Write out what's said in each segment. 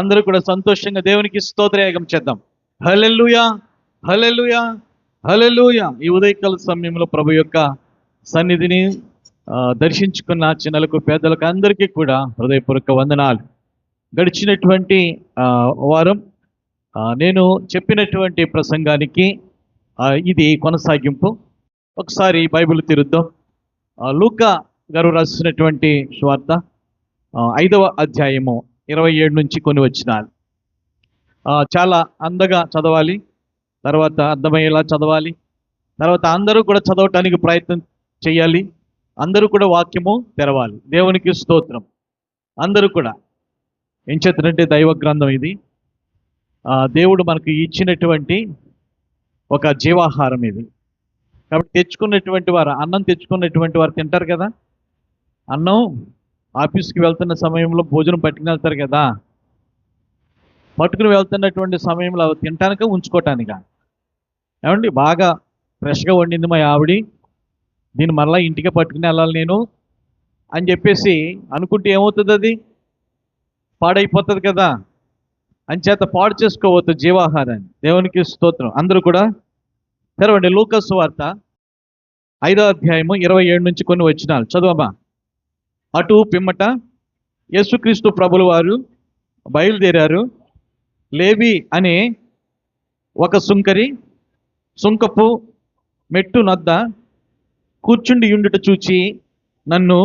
అందరూ కూడా సంతోషంగా దేవునికి స్తోత్రయాగం చేద్దాం. హల్లెలూయా, హల్లెలూయా, హల్లెలూయా. ఈ ఉదయకాల సమయంలో ప్రభు యొక్క సన్నిధిని దర్శించుకున్న చిన్నలకు పెద్దలకు అందరికీ కూడా హృదయపూర్వక వందనాలు. గడిచినటువంటి వారం నేను చెప్పినటువంటి ప్రసంగానికి ఇది కొనసాగింపు. ఒకసారి బైబిల్ తిరుద్దాం. లూకా గారు రాసినటువంటి సువార్త 5వ అధ్యాయము 27 నుంచి కొన్ని వచనాలు. చాలా అందగా చదవాలి, తర్వాత అర్థమయ్యేలా చదవాలి, తర్వాత అందరూ కూడా చదవటానికి ప్రయత్నం చేయాలి, అందరూ కూడా వాక్యము తెరవాలి. దేవునికి స్తోత్రం. అందరూ కూడా ఏం చేస్తారంటే దైవ గ్రంథం ఇది. దేవుడు మనకు ఇచ్చినటువంటి ఒక జీవాహారం ఇది. కాబట్టి తెచ్చుకున్నటువంటి వారు, అన్నం తెచ్చుకున్నటువంటి వారు తింటారు కదా. అన్నం ఆఫీస్కి వెళ్తున్న సమయంలో భోజనం పట్టుకుని వెళ్తారు కదా. పట్టుకుని వెళ్తున్నటువంటి సమయంలో తినటానిక ఉంచుకోవటానిక? ఏమండి, బాగా ఫ్రెష్గా వండింది మా ఆవిడి, దీన్ని మరలా ఇంటికే పట్టుకుని వెళ్ళాలి నేను అని చెప్పేసి అనుకుంటే ఏమవుతుంది? అది పాడైపోతుంది కదా. అంచేత పాడు చేసుకోవద్దు జీవాహారాన్ని. దేవునికి స్తోత్రం. అందరూ కూడా తెరవండి. లూకా సువార్త 5వ అధ్యాయము 27 నుంచి కొన్ని వచనాలు చదువమ్మా. అటు పిమ్మట యేసుక్రీస్తు ప్రభుల వారు బయలుదేరారు. లేవి అనే ఒక సుంకపు మెట్టు నద్ద కూర్చుండి ఉండుట చూచి నన్ను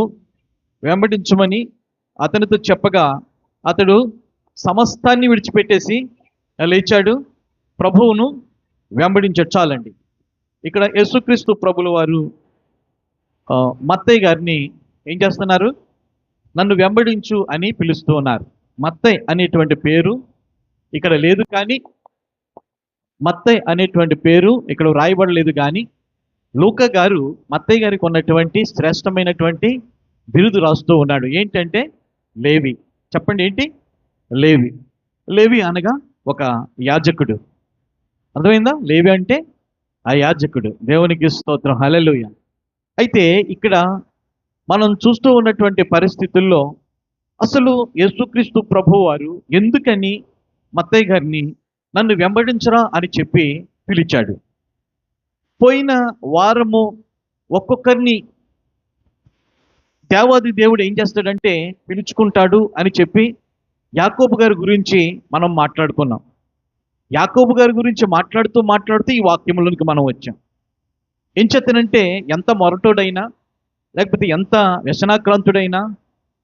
వెంబడించమని అతనితో చెప్పగా అతడు సమస్తాన్ని విడిచిపెట్టేసి లేచాడు, ప్రభువును వెంబడించాడు. చాలండి. ఇక్కడ యేసుక్రీస్తు ప్రభుల వారు మత్తయ్య గారిని ఏం చేస్తున్నారు? నన్ను వెంబడించు అని పిలుస్తూ ఉన్నారు. మత్తయ్య అనేటువంటి పేరు ఇక్కడ లేదు, కానీ మత్తయ్య అనేటువంటి పేరు ఇక్కడ రాయబడలేదు. కానీ లూకా గారు మత్తయ్య గారికి ఉన్నటువంటి శ్రేష్టమైనటువంటి బిరుదు రాస్తూ ఉన్నాడు. ఏంటంటే లేవి. చెప్పండి, ఏంటి? లేవి. లేవి అనగా ఒక యాజకుడు. అర్థమైందా? లేవి అంటే ఆ యాజకుడు. దేవునికి స్తోత్రం. హల్లెలూయా. అయితే ఇక్కడ మనం చూస్తూ ఉన్నటువంటి పరిస్థితుల్లో అసలు యేసుక్రీస్తు ప్రభువు వారు ఎందుకని మత్తయ్య గారిని నన్ను వెంబడించరా అని చెప్పి పిలిచాడు? పోయిన వారము ఒక్కొక్కరిని దేవాది దేవుడు ఏం చేస్తాడంటే పిలుచుకుంటాడు అని చెప్పి యాకోబు గారి గురించి మనం మాట్లాడుకున్నాం. యాకోబు గారి గురించి మాట్లాడుతూ ఈ వాక్యములోనికి మనం వచ్చాం. ఏం చేతనంటే ఎంత మొరటోడైనా, లేకపోతే ఎంత వ్యసనాక్రాంతుడైనా,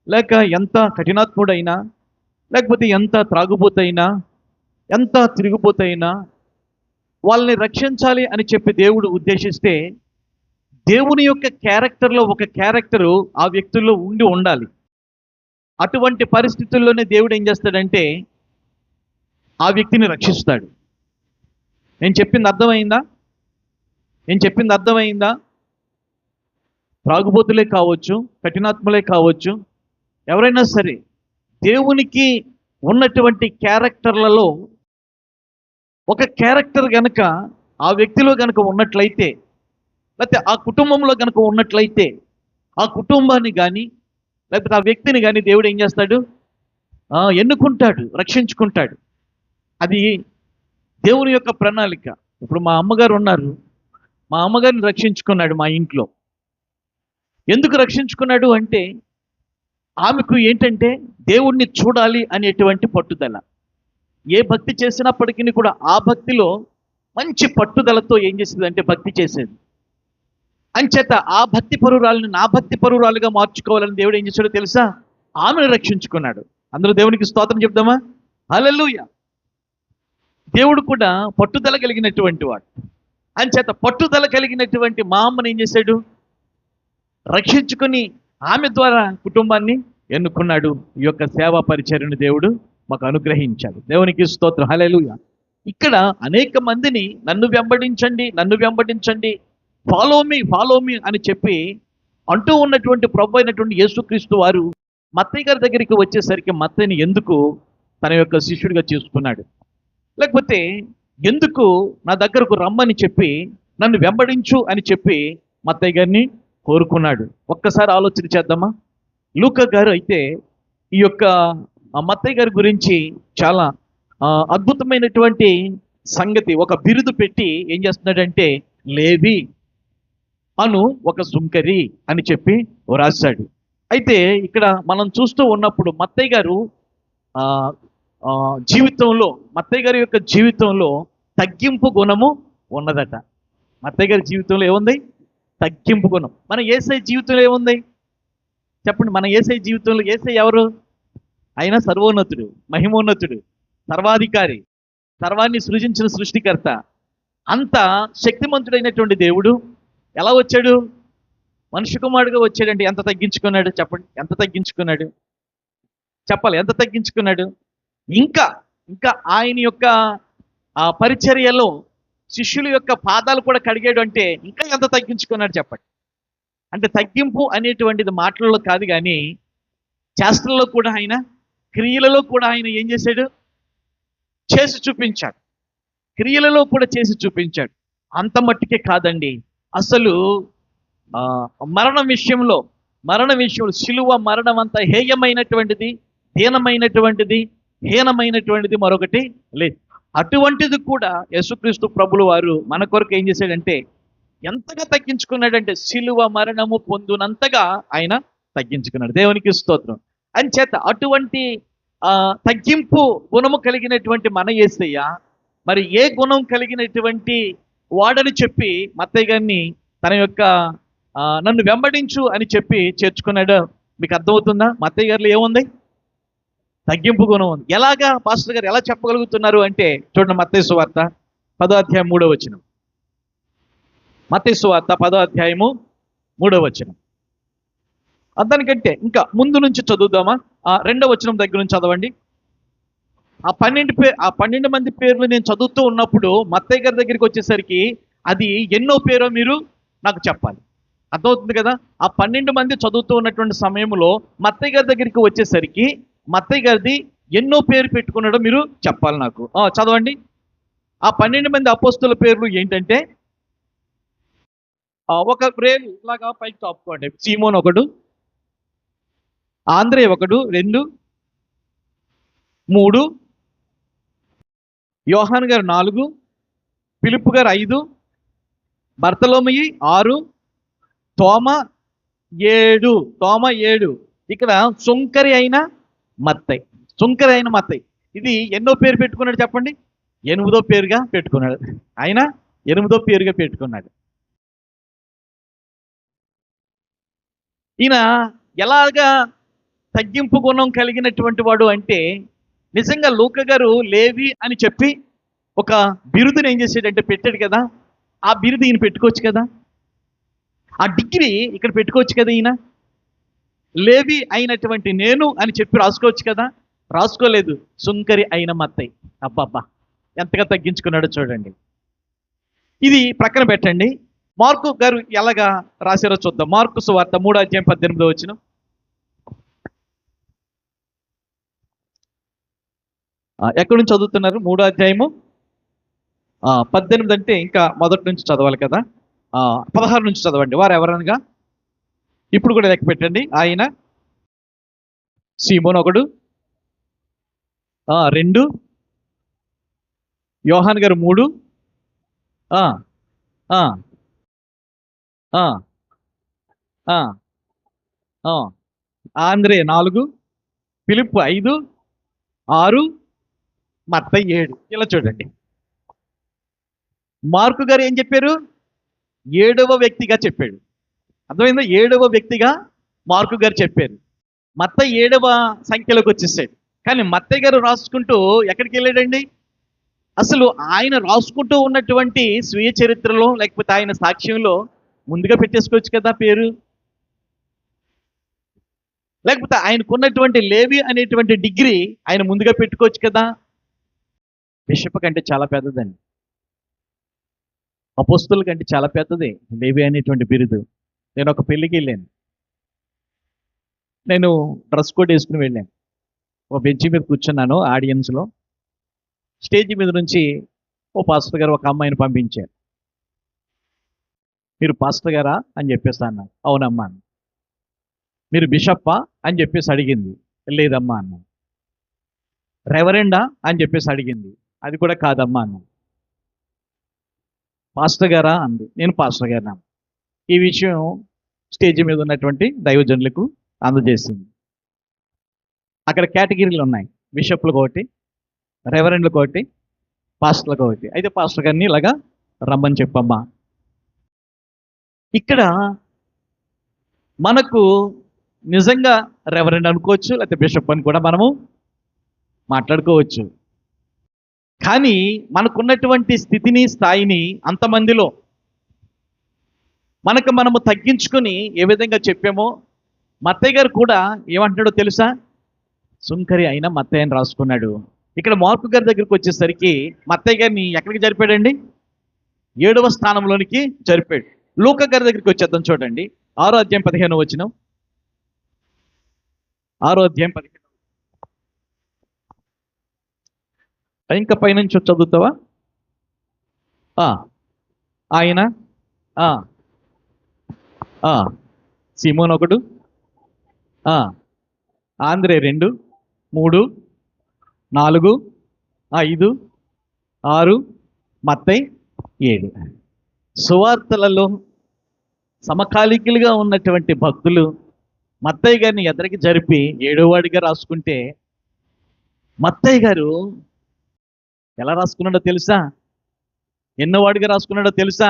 లేక ఎంత కఠినాత్ముడైనా, లేకపోతే ఎంత త్రాగుబోతైనా, ఎంత తిరిగిపోతైనా వాళ్ళని రక్షించాలి అని చెప్పి దేవుడు ఉద్దేశిస్తే దేవుని యొక్క క్యారెక్టర్లో ఒక క్యారెక్టరు ఆ వ్యక్తుల్లో ఉండాలి. అటువంటి పరిస్థితుల్లోనే దేవుడు ఏం చేస్తాడంటే ఆ వ్యక్తిని రక్షిస్తాడు. నేను చెప్పింది అర్థమైందా? త్రాగుబోతులే కావచ్చు, కఠినాత్మలే కావచ్చు, ఎవరైనా సరే దేవునికి ఉన్నటువంటి క్యారెక్టర్లలో ఒక క్యారెక్టర్ గనక ఆ వ్యక్తిలో గనక ఉన్నట్లయితే, లేకపోతే ఆ కుటుంబంలో గనక ఉన్నట్లయితే, ఆ కుటుంబాన్ని కానీ లేకపోతే ఆ వ్యక్తిని కానీ దేవుడు ఏం చేస్తాడు? ఎన్నుకుంటాడు, రక్షించుకుంటాడు. అది దేవుని యొక్క ప్రణాళిక. ఇప్పుడు మా అమ్మగారు ఉన్నారు, మా అమ్మగారిని రక్షించుకున్నాడు మా ఇంట్లో. ఎందుకు రక్షించుకున్నాడు అంటే ఆమెకు ఏంటంటే దేవుణ్ణి చూడాలి అనేటువంటి పట్టుదల. ఏ భక్తి చేసినప్పటికీ కూడా ఆ భక్తిలో మంచి పట్టుదలతో ఏం చేసేది అంటే భక్తి చేసేది. అంచేత ఆ భక్తి పరురాలను నా భక్తి పరురాలుగా మార్చుకోవాలని దేవుడు ఏం చేశాడో తెలుసా? ఆమెను రక్షించుకున్నాడు. అందరూ దేవునికి స్తోత్రం చెప్దామా? హల్లెలూయా. దేవుడు కూడా పట్టుదల కలిగినటువంటి వాడు. అంచేత పట్టుదల కలిగినటువంటి మా అమ్మని ఏం చేశాడు? రక్షించుకుని ఆమె ద్వారా కుటుంబాన్ని ఎన్నుకున్నాడు. ఈ యొక్క సేవా పరిచర్యను దేవుడు మాకు అనుగ్రహించాడు. దేవునికి స్తోత్రం. హల్లెలూయా. ఇక్కడ అనేక మందిని నన్ను వెంబడించండి, ఫాలో మీ అని చెప్పి అంటూ ఉన్నటువంటి ప్రభు అయినటువంటి యేసుక్రీస్తు వారు మత్తయ్య గారి దగ్గరికి వచ్చేసరికి మత్తయ్యని ఎందుకు తన యొక్క శిష్యుడిగా చేసుకున్నాడు? లేకపోతే ఎందుకు నా దగ్గరకు రమ్మని చెప్పి నన్ను వెంబడించు అని చెప్పి మత్తయ్య గారిని కోరుకున్నాడు? ఒక్కసారి ఆలోచన చేద్దామా? లూకా గారు అయితే ఈ యొక్క మత్తయ్య గారి గురించి చాలా అద్భుతమైనటువంటి సంగతి, ఒక బిరుదు పెట్టి ఏం చేస్తున్నాడంటే లేవి అను ఒక సుంకరి అని చెప్పి రాశాడు. అయితే ఇక్కడ మనం చూస్తూ ఉన్నప్పుడు మత్తయ్య గారు ఆ, జీవితంలో, మత్తయ్య గారి యొక్క జీవితంలో తగ్గింపు గుణము ఉన్నదట. మత్తయ్య గారి జీవితంలో ఏముంది? తగ్గింపు గుణం. మన యేసయ్య జీవితంలో ఏముంది చెప్పండి? మన యేసయ్య జీవితంలో యేసయ్య ఎవరు? ఆయన సర్వోన్నతుడు, మహిమోన్నతుడు, సర్వాధికారి, సర్వాన్ని సృజించిన సృష్టికర్త. అంత శక్తిమంతుడైనటువంటి దేవుడు ఎలా వచ్చాడు? మనుష్య కుమారుడుగా వచ్చాడండి. ఎంత తగ్గించుకున్నాడు చెప్పండి? ఎంత తగ్గించుకున్నాడు చెప్పాలి? ఎంత తగ్గించుకున్నాడు? ఇంకా ఇంకా ఆయన యొక్క ఆ పరిచర్యలో శిష్యుల యొక్క పాదాలు కూడా కడిగాడు అంటే ఇంకా ఎంత తగ్గించుకున్నాడు చెప్పండి? అంటే తగ్గింపు అనేటువంటిది మాటలలో కాదు, కానీ చేష్టల్లో కూడా ఆయన, క్రియలలో కూడా ఆయన ఏం చేశాడు? చేసి చూపించాడు. క్రియలలో కూడా చేసి చూపించాడు. అంత మట్టుకే కాదండి, అసలు మరణం విషయంలో శిలువ మరణం అంత హేయమైనటువంటిది, హీనమైనటువంటిది మరొకటి లేదు. అటువంటిది కూడా యేసుక్రీస్తు ప్రభులు వారు మన కొరకు ఏం చేశాడంటే ఎంతగా తగ్గించుకున్నాడంటే శిలువ మరణము పొందునంతగా ఆయన తగ్గించుకున్నాడు. దేవునికి స్తోత్రం. అంచేత అటువంటి తగ్గింపు గుణము కలిగినటువంటి మన యేసయ్య మరి ఏ గుణం కలిగినటువంటి వాడని చెప్పి మత్తయ్య గారిని తన యొక్క నన్ను వెంబడించు అని చెప్పి చేర్చుకున్నాడు. మీకు అర్థమవుతుందా? మత్తయ్య గారిలో ఏముంది? తగ్గింపు గుణం ఉంది. ఎలాగా పాస్టర్ గారు ఎలా చెప్పగలుగుతున్నారు అంటే చూడండి, మత్తయి సువార్త 10వ అధ్యాయం 3వ వచనం. మత్తయి సువార్త 10వ అధ్యాయము 3వ వచనం. దానికంటే ఇంకా ముందు నుంచి చదువుదామా? 2వ వచనం దగ్గర నుంచి చదవండి. ఆ 12 మంది పేర్లు నేను చదువుతూ ఉన్నప్పుడు మత్తయ్య గారి దగ్గరికి వచ్చేసరికి అది ఎన్నో పేరో మీరు నాకు చెప్పాలి. అర్థమవుతుంది కదా? ఆ 12 మంది చదువుతూ ఉన్నటువంటి సమయంలో మత్తయ్య గారి దగ్గరికి వచ్చేసరికి మత్తయ్య గారిది ఎన్నో పేరు పెట్టుకున్నాడో మీరు చెప్పాలి నాకు. చదవండి. ఆ 12 మంది అపోస్తుల పేర్లు ఏంటంటే, ఒక రేలు ఇలాగా పైకి తాపుకోండి. సీమోన్ ఒకడు, ఆంద్రే ఒకడు, 2, 3, యోహాన్ గారు 4, ఫిలిప్పు గారు 5, బర్తలోమయి 6, తోమ 7. ఇక్కడ సుంకరి అయిన మత్తయి. ఇది ఎన్నో పేరు పెట్టుకున్నాడు చెప్పండి? 8వ పేరుగా పెట్టుకున్నాడు. ఆయన 8వ పేరుగా పెట్టుకున్నాడు. ఈయన ఎలాగా తగ్గింపు గుణం కలిగినటువంటి వాడు అంటే, నిజంగా లూకా గారు లేవి అని చెప్పి ఒక బిరుదుని ఏం చేసాడంటే పెట్టాడు కదా. ఆ బిరుదు ఈయన పెట్టుకోవచ్చు కదా, ఆ డిగ్రీ ఇక్కడ పెట్టుకోవచ్చు కదా. ఈయన లేవి అయినటువంటి నేను అని చెప్పి రాసుకోవచ్చు కదా, రాసుకోలేదు. సుంకరి అయిన మత్తయి. అబ్బబ్బా, ఎంతగా తగ్గించుకున్నాడో చూడండి. ఇది ప్రక్కన పెట్టండి. మార్కు గారు ఎలాగా రాశారో చూద్దాం. మార్కు సువార్త 3వ అధ్యాయం 18వ వచనం. ఎక్కడి నుంచి చదువుతున్నారు? 3వ అధ్యాయము 18 అంటే ఇంకా మొదటి నుంచి చదవాలి కదా. 16 నుంచి చదవండి. వారు ఎవరనగా ఇప్పుడు కూడా లెక్క పెట్టండి. ఆయన సీమోన్ ఒకడు, 2, యోహాన్ గారు 3, ఆంద్రే 4, ఫిలిప్పు 5, 6, మత్తయి 7. ఇలా చూడండి. మార్కు గారు ఏం చెప్పారు? 7వ వ్యక్తిగా చెప్పాడు. అర్థమైందా? 7వ వ్యక్తిగా మార్కు గారు చెప్పారు. మత్తయి 7వ సంఖ్యలోకి వచ్చేసాడు. కానీ మత్తయి గారు రాసుకుంటూ ఎక్కడికి వెళ్ళాడండి? అసలు ఆయన రాసుకుంటూ ఉన్నటువంటి స్వీయ చరిత్రలో లేకపోతే ఆయన సాక్ష్యంలో ముందుగా పెట్టేసుకోవచ్చు కదా పేరు. లేకపోతే ఆయనకున్నటువంటి లేవి అనేటువంటి డిగ్రీ ఆయన ముందుగా పెట్టుకోవచ్చు కదా. బిషప్ కంటే చాలా పెద్దదండి, అపోస్తుల కంటే చాలా పెద్దది లేవి అనేటువంటి బిరుదు. నేను ఒక పెళ్ళికి వెళ్ళాను. నేను డ్రెస్ కోడ్ వేసుకుని వెళ్ళాను. ఒక బెంచ్ మీద కూర్చున్నాను ఆడియన్స్లో. స్టేజ్ మీద నుంచి ఓ పాస్టర్ గారు ఒక అమ్మాయిని పంపించారు. మీరు పాస్టర్ గారా అని చెప్పేసి అన్నాను. అవునమ్మా. మీరు బిషప్పా అని చెప్పేసి అడిగింది. లేదమ్మా అన్నాను. రెవరెండా అని చెప్పేసి అడిగింది. అది కూడా కాదమ్మా అన్న. పాస్టర్ గారా అంది. నేను పాస్టర్ గారినా. ఈ విషయం స్టేజ్ మీద ఉన్నటువంటి దైవజనులకు అందజేసింది. అక్కడ కేటగిరీలు ఉన్నాయి. బిషప్లకు ఒకటి, రెవరెండ్లకు ఒకటి, పాస్టర్లకు ఒకటి. అయితే పాస్టర్ గారిని ఇలాగా రమ్మని చెప్పమ్మా. ఇక్కడ మనకు నిజంగా రెవరెండ్ అనుకోవచ్చు, లేకపోతే బిషప్ అని కూడా మనము మాట్లాడుకోవచ్చు. కానీ మనకున్నటువంటి స్థితిని, స్థాయిని అంతమందిలో మనము తగ్గించుకొని ఏ విధంగా చెప్పామో, మత్తయ్య గారు కూడా ఏమంటున్నాడో తెలుసా? సుంకరి అయినా మత్తయ్య అని రాసుకున్నాడు. ఇక్కడ మార్కు గారి దగ్గరికి వచ్చేసరికి మత్తయ్య గారిని ఎక్కడికి జరిపాడండి? 7వ స్థానంలోనికి జరిపాడు. లూకా గారి దగ్గరికి వచ్చేద్దాం, చూడండి. 6వ అధ్యాయం 15వ వచనం. 6వ అధ్యాయం 15. ఇంకా పైనుంచి చదువుతావా? ఆయన సిమోన్ 1, ఆంద్రే 2, 3, 4, 5, 6, మత్తయి 7. సువార్తలలో సమకాలీకులుగా ఉన్నటువంటి భక్తులు మత్తయ్య గారిని ఎదరికి జరిపి 7వ వాడిగా రాసుకుంటే, మత్తయ్య గారు ఎలా రాసుకున్నాడో తెలుసా? ఎన్నో వాడిగా రాసుకున్నాడో తెలుసా?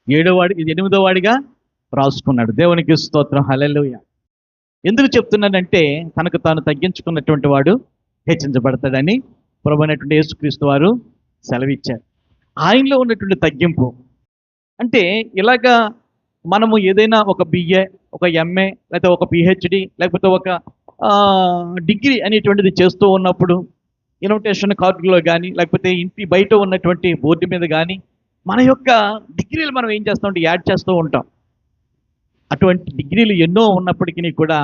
8వ వాడిగా రాసుకున్నాడు. దేవునికి స్తోత్రం, హల్లెలూయా. ఎందుకు చెప్తున్నానంటే, తనకు తాను తగ్గించుకున్నటువంటి వాడు హెచ్చించబడతాడని ప్రభువైనటువంటి యేసుక్రీస్తు వారు సెలవిచ్చారు. ఆయనలో ఉన్నటువంటి తగ్గింపు అంటే, ఇలాగా మనము ఏదైనా ఒక BA, ఒక MA, లేకపోతే ఒక PhD, లేకపోతే ఒక డిగ్రీ అనేటువంటిది చేస్తూ ఉన్నప్పుడు ఇన్విటేషన్ కార్డులో కానీ, లేకపోతే ఇంటి బయట ఉన్నటువంటి బోర్డు మీద కానీ మన యొక్క డిగ్రీలు మనం ఏం చేస్తామంటే యాడ్ చేస్తూ ఉంటాం. అటువంటి డిగ్రీలు ఎన్నో ఉన్నప్పటికీ కూడా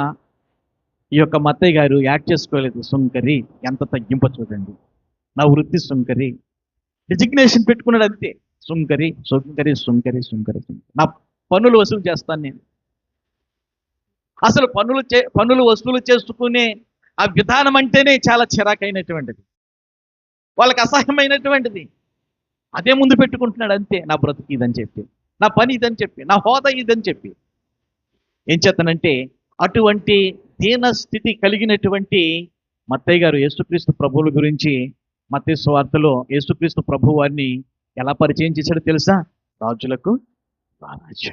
ఈ యొక్క మత్తయ్య గారు యాడ్ చేసుకోలేదు. సుంకరి, ఎంత తగ్గింప చూడండి. నా వృత్తి సుంకరి, డిజిగ్నేషన్ పెట్టుకున్నాడు అంతే. సుంకరి, సుంకరి, సుంకరి, సుంకరి, నా పన్నులు వసూలు చేస్తాను నేను. అసలు పన్నులు వసూలు చేసుకునే ఆ విధానం అంటేనే చాలా చిరాకైనటువంటిది, వాళ్ళకి అసహ్యమైనటువంటిది. అదే ముందు పెట్టుకుంటున్నాడు అంతే. నా బ్రతుకు ఇదని చెప్పి, నా పని ఇదని చెప్పి, నా హోదా ఇదని చెప్పి. ఏం చేస్తానంటే, అటువంటి దీన స్థితి కలిగినటువంటి మత్తయ్య గారు యేసుక్రీస్తు ప్రభువుల గురించి మత్తయి సువార్తలో యేసుక్రీస్తు ప్రభు వారిని ఎలా పరిచయం చేశాడో తెలుసా? రాజులకు రాజు,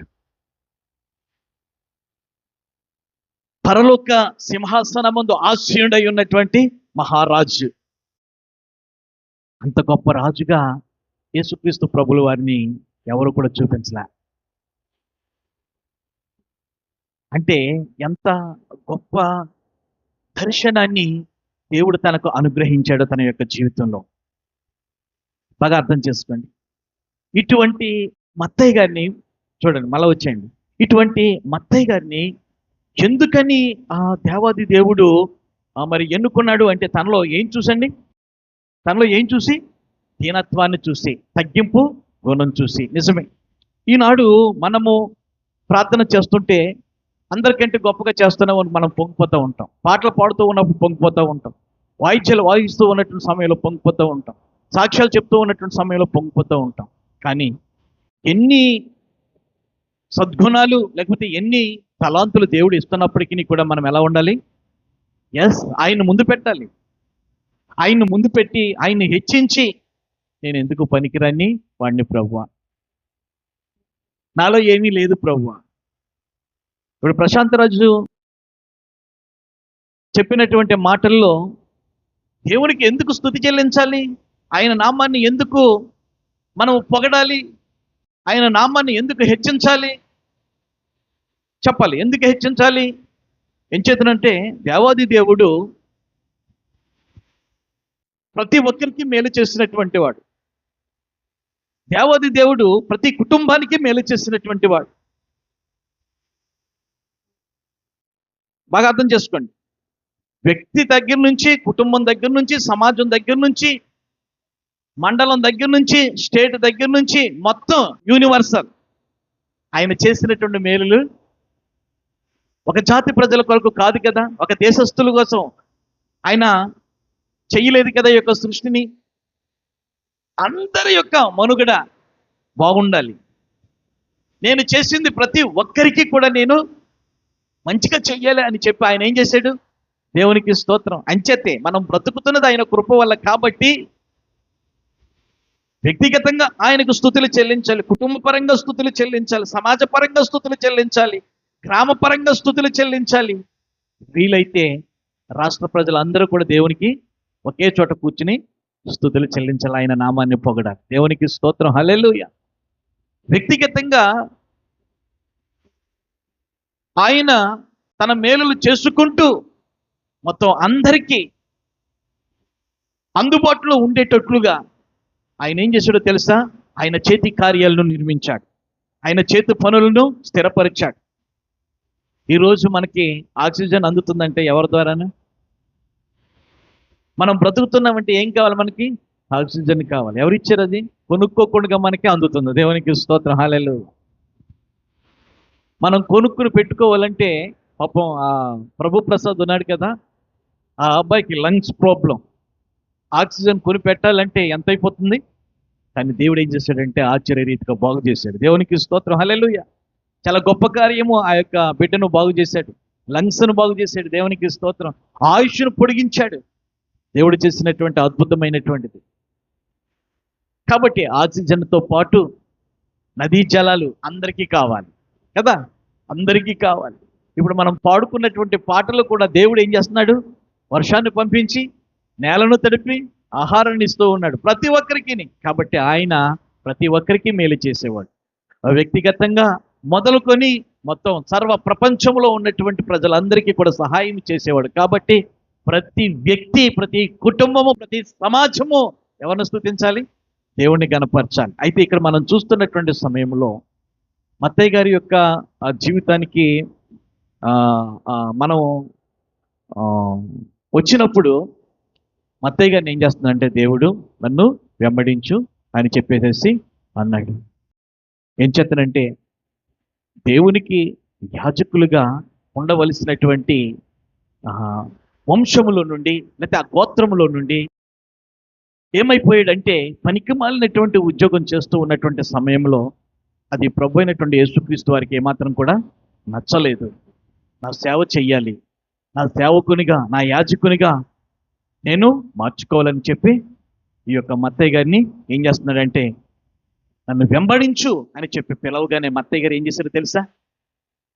పరలోక సింహాసనమందు ఆసీనుడై ఉన్నటువంటి మహారాజు. అంత గొప్ప రాజుగా యేసుక్రీస్తు ప్రభుల వారిని ఎవరు కూడా చూపించలే. అంటే ఎంత గొప్ప దర్శనాన్ని దేవుడు తనకు అనుగ్రహించాడో తన యొక్క జీవితంలో. బాగా అర్థం చేసుకోండి. ఇటువంటి మత్తయ్య గారిని చూడండి, మళ్ళా వచ్చేయండి. ఇటువంటి మత్తయ్య గారిని ఎందుకని ఆ దేవాది దేవుడు మరి ఎన్నుకున్నాడు అంటే, తనలో ఏం చూసండి? తనలో ఏం చూసి? దీనత్వాన్ని చూసి, తగ్గింపు గుణం చూసి. నిజమే, ఈనాడు మనము ప్రార్థన చేస్తుంటే అందరికంటే గొప్పగా చేస్తున్నామని మనం పొంగిపోతూ ఉంటాం. పాటలు పాడుతూ ఉన్నప్పుడు పొంగిపోతూ ఉంటాం. వాయిద్యాలు వాయిస్తూ ఉన్నటువంటి సమయంలో పొంగిపోతూ ఉంటాం. సాక్ష్యాలు చెప్తూ ఉన్నటువంటి సమయంలో పొంగిపోతూ ఉంటాం. కానీ ఎన్ని సద్గుణాలు లేకపోతే ఎన్ని తలాంతులు దేవుడు ఇస్తున్నప్పటికీ కూడా మనం ఎలా ఉండాలి? ఆయన ముందు పెట్టాలి. ఆయన్ని ముందు పెట్టి ఆయన్ని హెచ్చించి, నేను ఎందుకు పనికిరాని వాడిని ప్రభువా, నాలో ఏమీ లేదు ప్రభువా. ఇప్పుడు ప్రశాంతరాజు చెప్పినటువంటి మాటల్లో దేవునికి ఎందుకు స్తుతి చెల్లించాలి? ఆయన నామాన్ని ఎందుకు మనం పొగడాలి? ఆయన నామాన్ని ఎందుకు హెచ్చించాలి? చెప్పాలి. ఎందుకు హెచ్చించాలి? ఏం చేతనంటే, దేవాది దేవుడు ప్రతి ఒక్కరికి మేలు చేసినటువంటి వాడు. దేవాది దేవుడు ప్రతి కుటుంబానికి మేలు చేసినటువంటి వాడు. బాగా అర్థం చేసుకోండి. వ్యక్తి దగ్గర నుంచి, కుటుంబం దగ్గర నుంచి, సమాజం దగ్గర నుంచి, మండలం దగ్గర నుంచి, స్టేట్ దగ్గర నుంచి, మొత్తం యూనివర్సల్ ఆయన చేసినటువంటి మేలులు ఒక జాతి ప్రజల కొరకు కాదు కదా, ఒక దేశస్తుల కోసం ఆయన చెయ్యలేదు కదా ఈ యొక్క సృష్టిని. అందరి యొక్క మనుగడ బాగుండాలి. నేను చేసింది ప్రతి ఒక్కరికి కూడా నేను మంచిగా చెయ్యాలి అని చెప్పి ఆయన ఏం చేశాడు? దేవునికి స్తోత్రం. అంచేతే మనం బ్రతుకుతున్నది ఆయన కృప వల్ల కాబట్టి వ్యక్తిగతంగా ఆయనకు స్తుతులు చెల్లించాలి, కుటుంబ పరంగా స్తుతులు చెల్లించాలి, సమాజ పరంగా స్తుతులు చెల్లించాలి, గ్రామ పరంగా స్తుతులు చెల్లించాలి. వీలైతే రాష్ట్ర ప్రజలందరూ కూడా దేవునికి ఒకే చోట కూర్చుని స్తుతులు చెల్లించాలి, ఆయన నామాన్ని పొగడాలి. దేవునికి స్తోత్రం. హల్లెలూయా. వ్యక్తిగతంగా ఆయన తన మేలులు చేసుకుంటూ మొత్తం అందరికీ అందుబాటులో ఉండేటట్లుగా ఆయన ఏం చేశాడో తెలుసా? ఆయన చేతి కార్యాలను నిర్మించాడు, ఆయన చేతి పనులను స్థిరపరిచాడు. ఈరోజు మనకి ఆక్సిజన్ అందుతుందంటే ఎవరి ద్వారాను? మనం బ్రతుకుతున్నామంటే ఏం కావాలి? మనకి ఆక్సిజన్ కావాలి. ఎవరిచ్చారు? అది కొనుక్కోకుండా మనకే అందుతుంది. దేవునికి స్తోత్రం. హల్లెలూయా. మనం కొనుక్కుని పెట్టుకోవాలంటే పాపం ఆ ప్రభు ప్రసాద్ ఉన్నాడు కదా, ఆ అబ్బాయికి లంగ్స్ ప్రాబ్లం, ఆక్సిజన్ కొని పెట్టాలంటే ఎంత అయిపోతుంది? కానీ దేవుడు ఏం చేశాడంటే ఆశ్చర్య రీతిగా బాగు చేశాడు. దేవునికి స్తోత్రం. హల్లెలూయా. చాలా గొప్ప కార్యము ఆ యొక్క బిడ్డను బాగు చేశాడు, లంగ్స్ను బాగు చేశాడు. దేవునికి స్తోత్రం. ఆయుష్ను పొడిగించాడు. దేవుడు చేసినటువంటి అద్భుతమైనటువంటిది. కాబట్టి ఆక్సిజన్తో పాటు నదీ జలాలు అందరికీ కావాలి కదా, అందరికీ కావాలి. ఇప్పుడు మనం పాడుకున్నటువంటి పాటలు కూడా దేవుడు ఏం చేస్తున్నాడు? వర్షాన్ని పంపించి నేలను తడిపి ఆహారాన్ని ఇస్తూ ఉన్నాడు ప్రతి ఒక్కరికి. కాబట్టి ఆయన ప్రతి ఒక్కరికి మేలు చేసేవాడు. వ్యక్తిగతంగా మొదలుకొని మొత్తం సర్వ ప్రపంచంలో ఉన్నటువంటి ప్రజలందరికీ కూడా సహాయం చేసేవాడు. కాబట్టి ప్రతి వ్యక్తి, ప్రతి కుటుంబము, ప్రతి సమాజము ఎవరిని స్తుతించాలి? దేవుణ్ణి గణపరచాలి. అయితే ఇక్కడ మనం చూస్తున్నటువంటి సమయంలో మత్తయ్య గారి యొక్క జీవితానికి మనం వచ్చినప్పుడు మత్తయ్య గారిని ఏం చేస్తుందంటే దేవుడు నన్ను వెంబడించు అని చెప్పేసేసి అన్నాడు. ఏం చేస్తానంటే దేవునికి యాజకులుగా ఉండవలసినటువంటి వంశములో నుండి లేకపోతే ఆ గోత్రములో నుండి ఏమైపోయాడంటే పనికి మాలినటువంటి ఉద్యోగం చేస్తూ ఉన్నటువంటి సమయంలో అది ప్రభు అయినటువంటి యేసుక్రీస్తు వారికి ఏమాత్రం కూడా నచ్చలేదు. నా సేవ చెయ్యాలి, నా సేవకునిగా, నా యాజకునిగా నేను మార్చుకోవాలని చెప్పి ఈ యొక్క మత్తయ్య గారిని ఏం చేస్తున్నాడంటే నన్ను వెంబడించు అని చెప్పి పిలవగానే మత్తయ్య గారు ఏం చేశారో తెలుసా?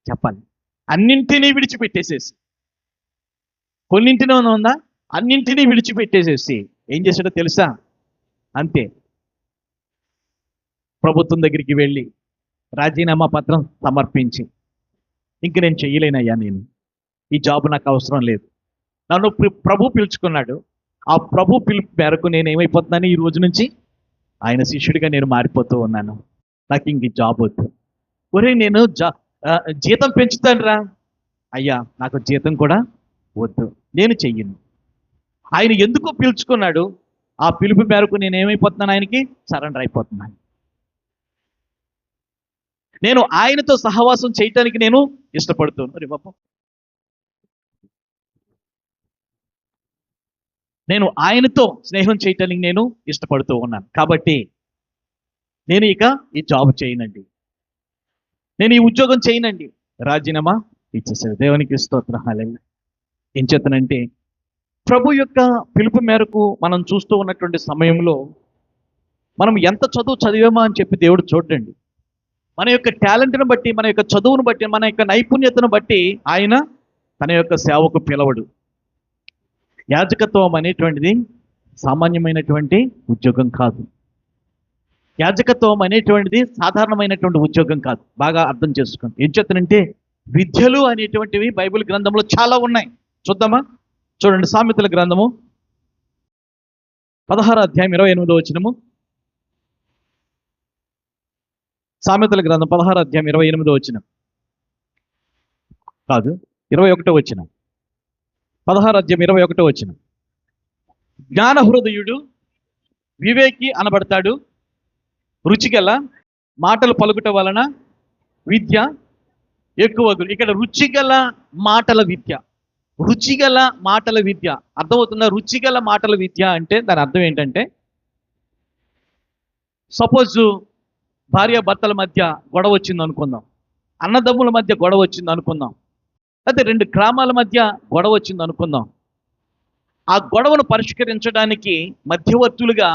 చెప్పాలి. అన్నింటినీ విడిచిపెట్టేసేసి, కొన్నింటినే ఉందా, అన్నింటినీ విడిచిపెట్టేసేసి ఏం చేశాడో తెలుసా? అంతే, ప్రభుత్వం దగ్గరికి వెళ్ళి రాజీనామా పత్రం సమర్పించి, ఇంక నేను చెయ్యలేనయ్యా, నేను ఈ జాబ్ నాకు అవసరం లేదు, నన్ను ప్రభు పిలుచుకున్నాడు, ఆ ప్రభు పిలుపు మేరకు నేను ఏమైపోతున్నాను, ఈ రోజు నుంచి ఆయన శిష్యుడిగా నేను మారిపోతూ ఉన్నాను, నాకు ఇంక జాబ్ వద్దు. ఒరే నేను జీతం పెంచుతాను రా, అయ్యా నాకు జీతం కూడా వద్దు, నేను చెయ్యను. ఆయన ఎందుకు పిలుచుకున్నాడు, ఆ పిలుపు మేరకు నేను ఏమైపోతున్నాను, ఆయనకి సరెండర్ అయిపోతున్నాను. నేను ఆయనతో సహవాసం చేయటానికి నేను ఇష్టపడుతున్నాను. అరే బాబా, నేను ఆయనతో స్నేహం చేయటానికి నేను ఇష్టపడుతూ ఉన్నాను. కాబట్టి నేను ఇక ఈ జాబ్ చేయనండి, నేను ఈ ఉద్యోగం చేయనండి, రాజీనామా ఇచ్చేసాడు. దేవునికి స్తోత్రం. హల్లెలూయా. ఏం చేతనంటే ప్రభు యొక్క పిలుపు మేరకు మనం చూస్తూ ఉన్నటువంటి సమయంలో మనం ఎంత చదువు చదివామా అని చెప్పి దేవుడు చూడండి. మన యొక్క టాలెంట్ను బట్టి, మన యొక్క చదువును బట్టి, మన యొక్క నైపుణ్యతను బట్టి ఆయన తన యొక్క సేవకు పిలవడు. యాజకత్వం అనేటువంటిది సామాన్యమైనటువంటి ఉద్యోగం కాదు. యాజకత్వం అనేటువంటిది సాధారణమైనటువంటి ఉద్యోగం కాదు. బాగా అర్థం చేసుకోండి. ఏం చెప్తానంటే విద్యలు అనేటువంటివి బైబిల్ గ్రంథంలో చాలా ఉన్నాయి. చూద్దామా? చూడండి, సామెతల గ్రంథము 16వ అధ్యాయం 28వ వచనము. సామెతల గ్రంథం 16వ అధ్యాయం 28వ వచనం కాదు, 21వ వచనం. 16వ అధ్యాయం 21వ వచనం. జ్ఞాన హృదయుడు వివేకి అనబడతాడు, రుచిగల మాటలు పలుకుట వలన విద్య ఎక్కువ. ఇక్కడ రుచిగల మాటల విద్య, రుచిగల మాటల విద్య. అర్థమవుతుందా? రుచిగల మాటల విద్య అంటే దాని అర్థం ఏంటంటే, సపోజ్ భార్యాభర్తల మధ్య గొడవ వచ్చింది అనుకుందాం, అన్నదమ్ముల మధ్య గొడవ వచ్చింది అనుకుందాం, అయితే రెండు గ్రామాల మధ్య గొడవ వచ్చింది అనుకుందాం. ఆ గొడవను పరిష్కరించడానికి మధ్యవర్తులుగా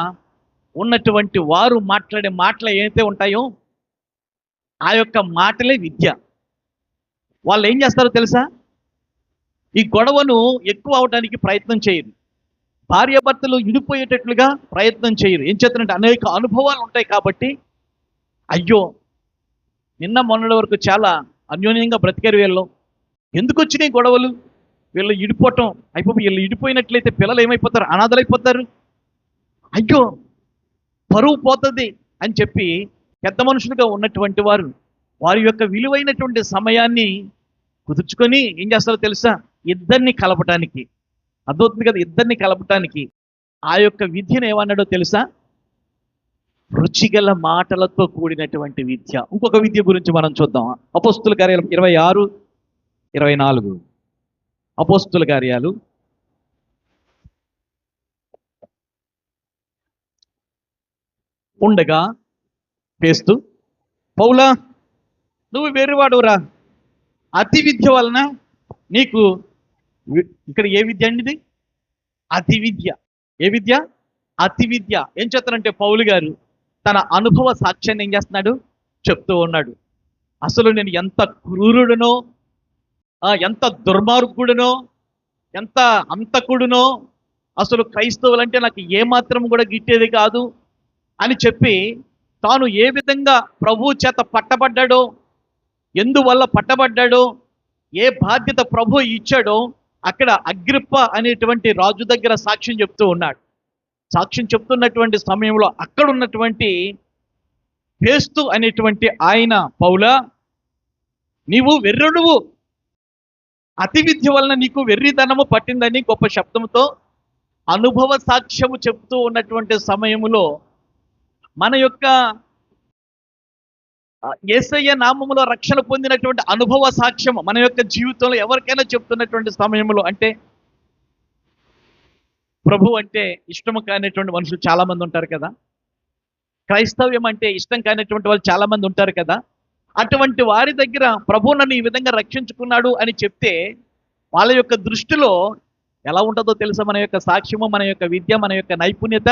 ఉన్నటువంటి వారు మాట్లాడే మాటలు ఏవైతే ఉంటాయో ఆ యొక్క మాటలే విద్య. వాళ్ళు ఏం చేస్తారో తెలుసా? ఈ గొడవను ఎక్కువ అవడానికి ప్రయత్నం చేయరు, భార్యాభర్తలు విడిపోయేటట్లుగా ప్రయత్నం చేయరు. ఏం చేస్తారంటే అనేక అనుభవాలు ఉంటాయి కాబట్టి, అయ్యో నిన్న మొన్నటి వరకు చాలా అన్యోన్యంగా బ్రతికారు, వీళ్ళు ఎందుకు వచ్చినాయి గొడవలు, వీళ్ళు ఇడిపోవటం అయిపోయి, వీళ్ళు ఇడిపోయినట్లయితే పిల్లలు ఏమైపోతారు? అనాథలైపోతారు, అయ్యో పరువు పోతుంది అని చెప్పి పెద్ద మనుషులుగా ఉన్నటువంటి వారు వారి యొక్క విలువైనటువంటి సమయాన్ని కుదుర్చుకొని ఏం చేస్తారో తెలుసా? ఇద్దరిని కలపటానికి, అర్థమవుతుంది కదా, ఇద్దరిని కలపటానికి ఆ యొక్క విద్యను ఏమన్నాడో తెలుసా? రుచిగల మాటలతో కూడినటువంటి విద్య. ఇంకొక విద్య గురించి మనం చూద్దాం. అపోస్తుల కార్యాలు 26, 24. అపోస్తుల కార్యాలు ఉండగా పేస్తూ, పౌలా నువ్వు వెర్రివాడురా, అతి విద్య వలన నీకు ఇక్కడ ఏ విద్య అండి ఇది? అతి విద్య. ఏ విద్య? అతి విద్య. ఏం చేస్తారంటే పౌలు గారు తన అనుభవ సాక్ష్యాన్ని ఏం చేస్తున్నాడు? చెప్తూ ఉన్నాడు. అసలు నేను ఎంత క్రూరుడునో, ఎంత దుర్మార్గుడునో, ఎంత అంతకుడునో, అసలు క్రైస్తవులంటే నాకు ఏమాత్రం కూడా గిట్టేది కాదు అని చెప్పి తాను ఏ విధంగా ప్రభు చేత పట్టబడ్డాడో, ఎందువల్ల పట్టబడ్డాడో, ఏ బాధ్యత ప్రభు ఇచ్చాడో అక్కడ అగ్రిప్ప అనేటువంటి రాజు దగ్గర సాక్ష్యం చెప్తూ ఉన్నాడు. సాక్ష్యం చెప్తున్నటువంటి సమయంలో అక్కడ ఉన్నటువంటి ఫేస్తు అనేటువంటి ఆయన, పౌలా నీవు వెర్రుడువు, అతి విద్య వలన నీకు వెర్రితనము పట్టిందని గొప్ప శబ్దంతో అనుభవ సాక్ష్యము చెప్తూ ఉన్నటువంటి సమయంలో మన యొక్క యేసయ్య నామములో రక్షణ పొందినటువంటి అనుభవ సాక్ష్యం మన యొక్క జీవితంలో ఎవరికైనా చెప్తున్నటువంటి సమయంలో, అంటే ప్రభు అంటే ఇష్టము కానిటువంటి మనుషులు చాలా మంది ఉంటారు కదా, క్రైస్తవ్యం అంటే ఇష్టం కానిటువంటి వాళ్ళు చాలా మంది ఉంటారు కదా, అటువంటి వారి దగ్గర ప్రభు నన్ను ఈ విధంగా రక్షించుకున్నాడు అని చెప్తే వాళ్ళ యొక్క దృష్టిలో ఎలా ఉంటుందో తెలుసా? మన యొక్క సాక్ష్యము, మన యొక్క విద్య, మన యొక్క నైపుణ్యత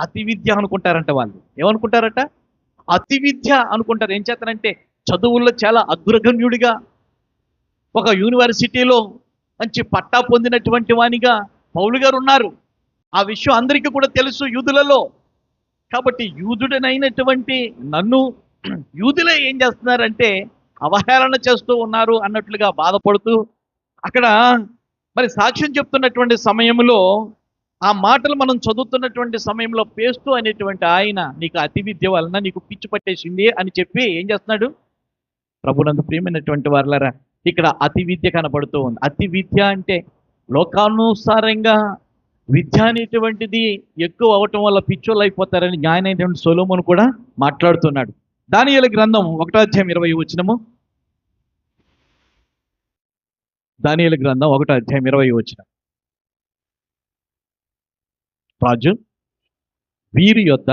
అతి విద్య అనుకుంటారంట. వాళ్ళు ఏమనుకుంటారట? అతి విద్య అనుకుంటారు. ఏం చేస్తారంటే చదువుల్లో చాలా అగ్రగణ్యుడిగా, ఒక యూనివర్సిటీలో మంచి పట్టా పొందినటువంటి వానిగా పౌలు గారు ఉన్నారు. ఆ విషయం అందరికీ కూడా తెలుసు యూదులలో. కాబట్టి యూదుడనైనటువంటి నన్ను యూదులే ఏం చేస్తున్నారంటే అవహేళన చేస్తూ ఉన్నారు అన్నట్లుగా బాధపడుతూ అక్కడ మరి సాక్ష్యం చెప్తున్నటువంటి సమయంలో, ఆ మాటలు మనం చదువుతున్నటువంటి సమయంలో పేస్తూ అనేటువంటి ఆయన నీకు అతి విద్య వలన నీకు పిచ్చి పట్టేసింది అని చెప్పి ఏం చేస్తున్నాడు? ప్రభునందు ప్రియమైనటువంటి వారలారా, ఇక్కడ అతి విద్య కనబడుతూ ఉంది. అతి విద్య అంటే లోకానుసారంగా విద్య అనేటువంటిది ఎక్కువ అవటం వల్ల పిచ్చోళ్ళు అయిపోతారని జ్ఞానైనటువంటి సొలొమోను కూడా మాట్లాడుతున్నాడు. దానియేలు గ్రంథం 1:20. దానియేలు గ్రంథం 1:20. రాజు వీరి యొద్ద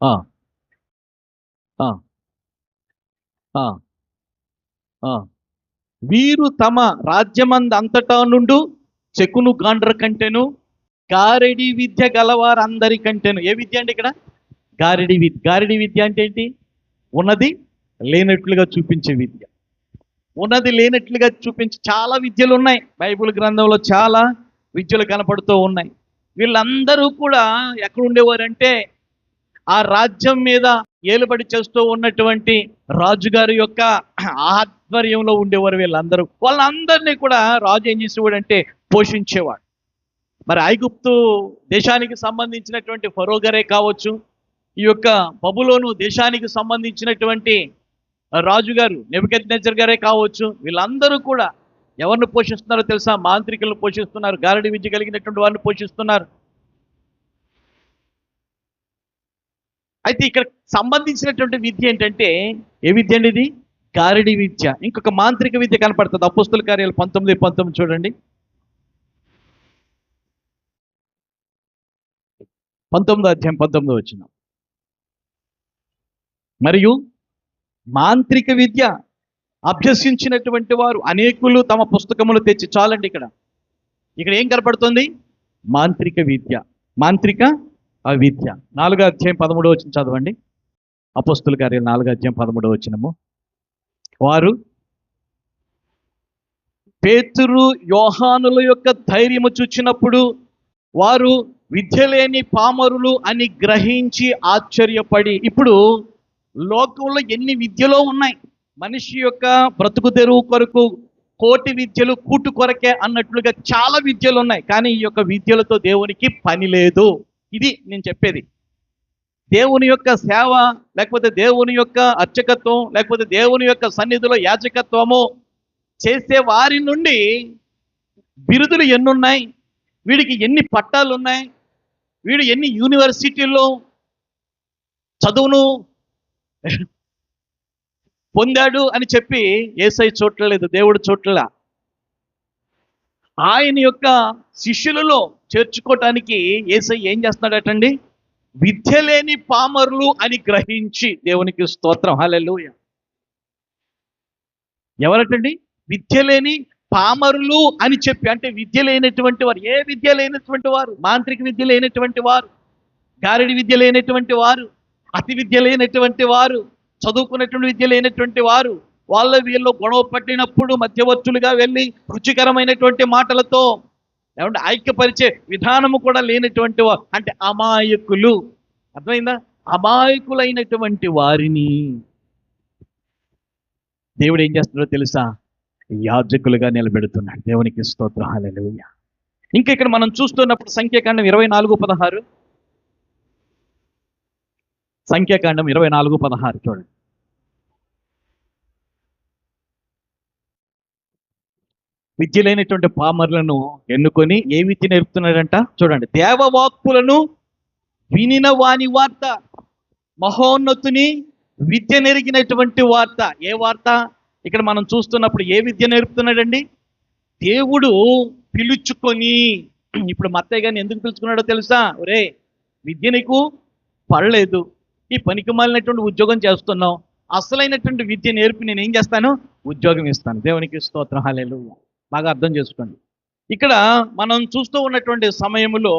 ఆ ఆ ఆ ఆ వీరు తమ రాజ్యమందంతటా నుండి చెకును గాండ్ర కంటెను, గారెడి విద్య గలవారందరి కంటెను. ఏ విద్య అంటే ఇక్కడ? గారెడి విద్య. గారెడి విద్య అంటే ఏంటి? ఉన్నది లేనట్లుగా చూపించే విద్య. ఉన్నది లేనట్లుగా చూపించే చాలా విద్యలు ఉన్నాయి. బైబిల్ గ్రంథంలో చాలా విద్యలు కనపడుతూ ఉన్నాయి. వీళ్ళందరూ కూడా ఎక్కడ ఉండేవారంటే ఆ రాజ్యం మీద ఏలుబడి చేస్తూ ఉన్నటువంటి రాజుగారి యొక్క ఆధ్వర్యంలో ఉండేవారు వీళ్ళందరూ. వాళ్ళందరినీ కూడా రాజు ఏం చేసేవాడంటే పోషించేవాడు. మరి ఐగుప్తు దేశానికి సంబంధించినటువంటి ఫరో గారే కావచ్చు, ఈ యొక్క బబులోను దేశానికి సంబంధించినటువంటి రాజుగారు నెబుకద్నెజర్ గారే కావచ్చు, వీళ్ళందరూ కూడా ఎవరిని పోషిస్తున్నారో తెలుసా? మాంత్రికులను పోషిస్తున్నారు, గారడి విద్య కలిగినటువంటి వారిని పోషిస్తున్నారు. అయితే ఇక్కడ సంబంధించినటువంటి విద్య ఏంటంటే ఏ విద్య అండి ఇది? గారిడి విద్య, ఇంకొక మాంత్రిక విద్య కనపడుతుంది. అపోస్తుల కార్యాలు 19:19 చూడండి. 19 మరియు మాంత్రిక విద్య అభ్యసించినటువంటి వారు అనేకులు తమ పుస్తకములు తెచ్చి, చాలండి ఇక్కడ ఏం కనపడుతుంది? మాంత్రిక విద్య, మాంత్రిక విద్య. 4:13 చదవండి. అపోస్తుల కార్యాలు 4:13. వారు పేతురు యోహానుల యొక్క ధైర్యము చూచినప్పుడు వారు విద్య లేని పామరులు అని గ్రహించి ఆశ్చర్యపడి. ఇప్పుడు లోకంలో ఎన్ని విద్యలో ఉన్నాయి, మనిషి యొక్క బ్రతుకు తెరువు కొరకు కోటి విద్యలు కూటు కొరకే అన్నట్లుగా చాలా విద్యలు ఉన్నాయి. కానీ ఈ యొక్క విద్యలతో దేవునికి పని లేదు. ఇది నేను చెప్పేది. దేవుని యొక్క సేవ, లేకపోతే దేవుని యొక్క అర్చకత్వం, లేకపోతే దేవుని యొక్క సన్నిధిలో యాజకత్వము చేసే వారి నుండి బిరుదులు ఎన్నున్నాయి, వీడికి ఎన్ని పట్టాలు ఉన్నాయి, వీడు ఎన్ని యూనివర్సిటీల్లో చదువును పొందాడు అని చెప్పి యేసై చూడలేదు, దేవుడు చూడలే. ఆయన యొక్క శిష్యులలో చేర్చుకోవటానికి యేసై ఏం చేస్తున్నాడటండి? విద్య లేని పామరులు అని గ్రహించి, దేవునికి స్తోత్రం, హల్లెలూయా. ఎవరటండి? విద్య లేని పామరులు అని చెప్పి, అంటే విద్య లేనటువంటి వారు. ఏ విద్య లేనటువంటి వారు? మాంత్రిక విద్య లేనటువంటి వారు, గారిడి విద్య లేనటువంటి వారు, అతి విద్య లేనటువంటి వారు, చదువుకున్నటువంటి విద్య లేనటువంటి వారు, వాళ్ళ వీళ్ళు గొడవ పట్టినప్పుడు మధ్యవర్తులుగా వెళ్ళి రుచికరమైనటువంటి మాటలతో ఏమంటే ఐక్యపరిచే విధానము కూడా లేనటువంటి వారు, అంటే అమాయకులు. అర్థమైందా? అమాయకులైనటువంటి వారిని దేవుడు ఏం చేస్తున్నాడో తెలుసా? యాజకులుగా నిలబెడుతున్నాడు. దేవునికి స్తోత్రం, హల్లెలూయా. ఇంకా ఇక్కడ మనం చూస్తున్నప్పుడు సంఖ్యాకాండం 24:16, సంఖ్యాకాండం 24:16 చూడండి. విద్య లేనటువంటి పామర్లను ఎన్నుకొని ఏ విద్య నేర్పుతున్నాడంట? చూడండి. దేవవాక్కులను వినిన వాని వార్త, మహోన్నతుని విద్య నెరిగినటువంటి వార్త. ఏ వార్త? ఇక్కడ మనం చూస్తున్నప్పుడు ఏ విద్య నేర్పుతున్నాడండి? దేవుడు పిలుచుకొని. ఇప్పుడు మత్తయ్య గారిని ఎందుకు పిలుచుకున్నాడో తెలుసా? ఒరే, విద్య నీకు పడలేదు, ఈ పనికి మాలినటువంటి ఉద్యోగం చేస్తున్నావు, అసలైనటువంటి విద్య నేర్పి నేను ఏం చేస్తాను? ఉద్యోగం ఇస్తాను. దేవునికి స్తోత్రం, హల్లెలూయా. బాగా అర్థం చేసుకోండి. ఇక్కడ మనం చూస్తూ ఉన్నటువంటి సమయంలో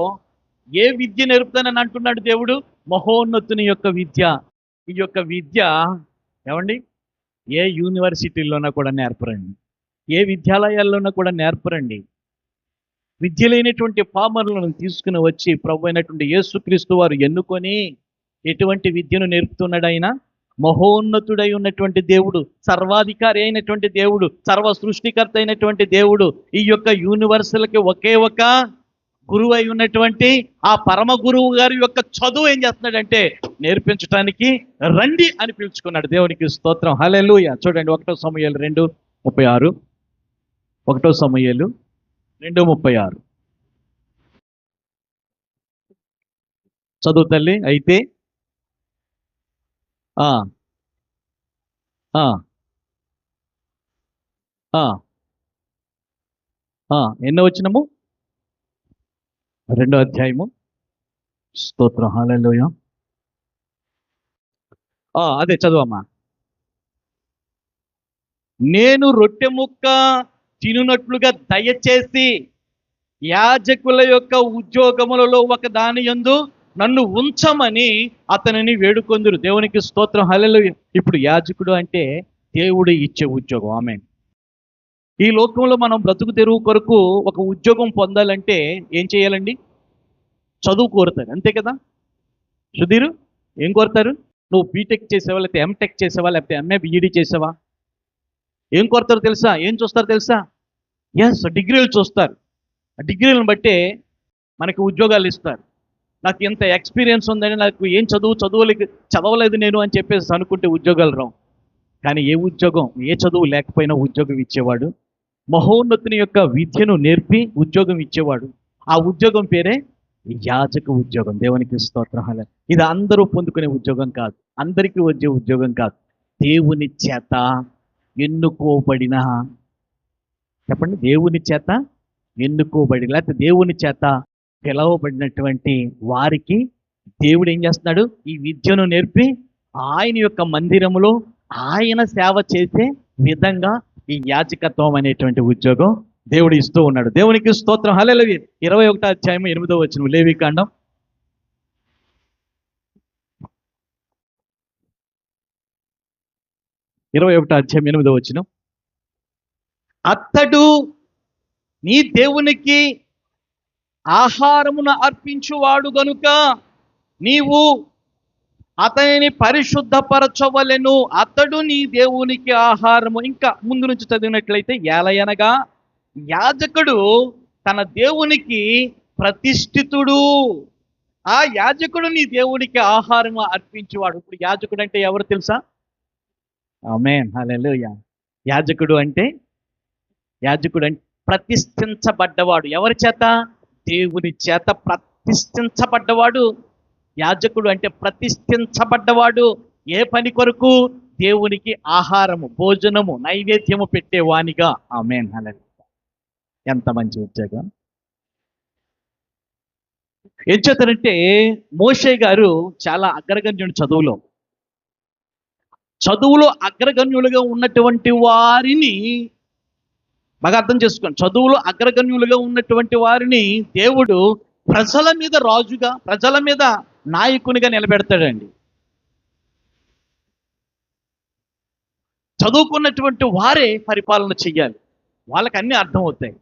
ఏ విద్య నేర్పుతానని అంటున్నాడు దేవుడు? మహోన్నతుని యొక్క విద్య. ఈ యొక్క విద్య ఏమండి ఏ యూనివర్సిటీల్లోనా కూడా నేర్పరండి, ఏ విద్యాలయాల్లోనా కూడా నేర్పరండి. విద్య లేనటువంటి పామరులను తీసుకుని వచ్చి ప్రభు అయినటువంటి యేసుక్రీస్తు వారు ఎన్నుకొని ఎటువంటి విద్యను నేర్పుతున్నాడు? ఆయన మహోన్నతుడై ఉన్నటువంటి దేవుడు, సర్వాధికారి అయినటువంటి దేవుడు, సర్వ సృష్టికర్త అయినటువంటి దేవుడు, ఈ యొక్క యూనివర్సల్కి ఒకే ఒక గురువు అయి ఉన్నటువంటి ఆ పరమ గురువు గారి యొక్క చదువు ఏం చేస్తున్నాడంటే నేర్పించడానికి రండి అని పిలుచుకున్నాడు. దేవునికి స్తోత్రం, హల్లెలూయా. చూడండి 1 సమూయేలు 2:36, 1 సమూయేలు 2:36 చదువు తల్లి. అయితే ఎన్నో వచనము? 2వ అధ్యాయము. స్తోత్రం, హల్లెలూయా. అదే చదువమ్మా. నేను రొట్టె ముక్క తినునట్లుగా దయచేసి యాజకుల యొక్క ఉద్యోగములలో ఒక దాని యందు నన్ను ఉంచమని అతనిని వేడుకొందురు. దేవునికి స్తోత్రం, హల్లెలూయా. ఇప్పుడు యాజకుడు అంటే దేవుడు ఇచ్చే ఉద్యోగం. ఆమేన్. ఈ లోకంలో మనం బ్రతుకు తెరువు కొరకు ఒక ఉద్యోగం పొందాలంటే ఏం చేయాలండి? చదువు కోరుతారు, అంతే కదా? సుధీరు, ఏం కోరుతారు? నువ్వు బీటెక్ చేసావా, లేకపోతే ఎంటెక్ చేసావా, లేకపోతే ఎంఏ బిఈడి చేసావా? ఏం కోరుతారు తెలుసా? ఏం చూస్తారు తెలుసా? డిగ్రీలు చూస్తారు. ఆ డిగ్రీలను బట్టే మనకి ఉద్యోగాలు ఇస్తారు. నాకు ఇంత ఎక్స్పీరియన్స్ ఉందని, నాకు ఏం చదవలేదు నేను అని చెప్పేసి అనుకుంటే ఉద్యోగాలు రావు. కానీ ఏ ఉద్యోగం, ఏ చదువు లేకపోయినా ఉద్యోగం ఇచ్చేవాడు, మహోన్నతుని యొక్క విద్యను నేర్పి ఉద్యోగం ఇచ్చేవాడు. ఆ ఉద్యోగం పేరే యాజక ఉద్యోగం. దేవునికి స్తోత్రం, హల్లెలూయా. ఇది అందరూ పొందుకునే ఉద్యోగం కాదు, అందరికీ వచ్చే ఉద్యోగం కాదు. దేవుని చేత ఎన్నుకోబడిన, చెప్పండి, దేవుని చేత ఎన్నుకోబడి లేకపోతే దేవుని చేత పిలవబడినటువంటి వారికి దేవుడు ఏం చేస్తున్నాడు? ఈ విద్యను నేర్పి ఆయన యొక్క మందిరములో ఆయన సేవ చేసే విధంగా ఈ యాజకత్వం అనేటువంటి ఉద్యోగం దేవుడు ఇస్తూ ఉన్నాడు. దేవునికి స్తోత్రం. హల్లెలూయా. 21వ అధ్యాయం 8వ వచనం, లేవికాండం 21వ అధ్యాయం 8వ వచనం. అతడు నీ దేవునికి ఆహారమును అర్పించువాడు గనుక నీవు అతనిని పరిశుద్ధపరచవలెను. అతడు నీ దేవునికి ఆహారము. ఇంకా ముందు నుంచి చదివినట్లయితే, ఏలయనగా యాజకుడు తన దేవునికి ప్రతిష్ఠితుడు. ఆ యాజకుడు నీ దేవునికి ఆహారము అర్పించేవాడు. ఇప్పుడు యాజకుడు అంటే ఎవరు తెలుసా? ఆమేన్, హల్లెలూయా. యాజకుడు అంటే ప్రతిష్ఠించబడ్డవాడు. ఎవరి చేత? దేవుని చేత ప్రతిష్ఠించబడ్డవాడు. యాజకుడు అంటే ప్రతిష్ఠించబడ్డవాడు. ఏ పని కొరకు? దేవునికి ఆహారము, భోజనము, నైవేద్యము పెట్టేవానిగా. ఆమేన్, హల్లెలూయా. ఎంత మంచి ఉద్యోగం. ఏం చేస్తారంటే, మోషే గారు చాలా అగ్రగణ్యుడు. చదువులో అగ్రగణ్యులుగా ఉన్నటువంటి వారిని బాగా అర్థం చేసుకోండి. చదువులో అగ్రగణ్యులుగా ఉన్నటువంటి వారిని దేవుడు ప్రజల మీద రాజుగా, ప్రజల మీద నాయకునిగా నిలబెడతాడండి. చదువుకున్నటువంటి వారే పరిపాలన చెయ్యాలి. వాళ్ళకి అన్నీ అర్థమవుతాయి.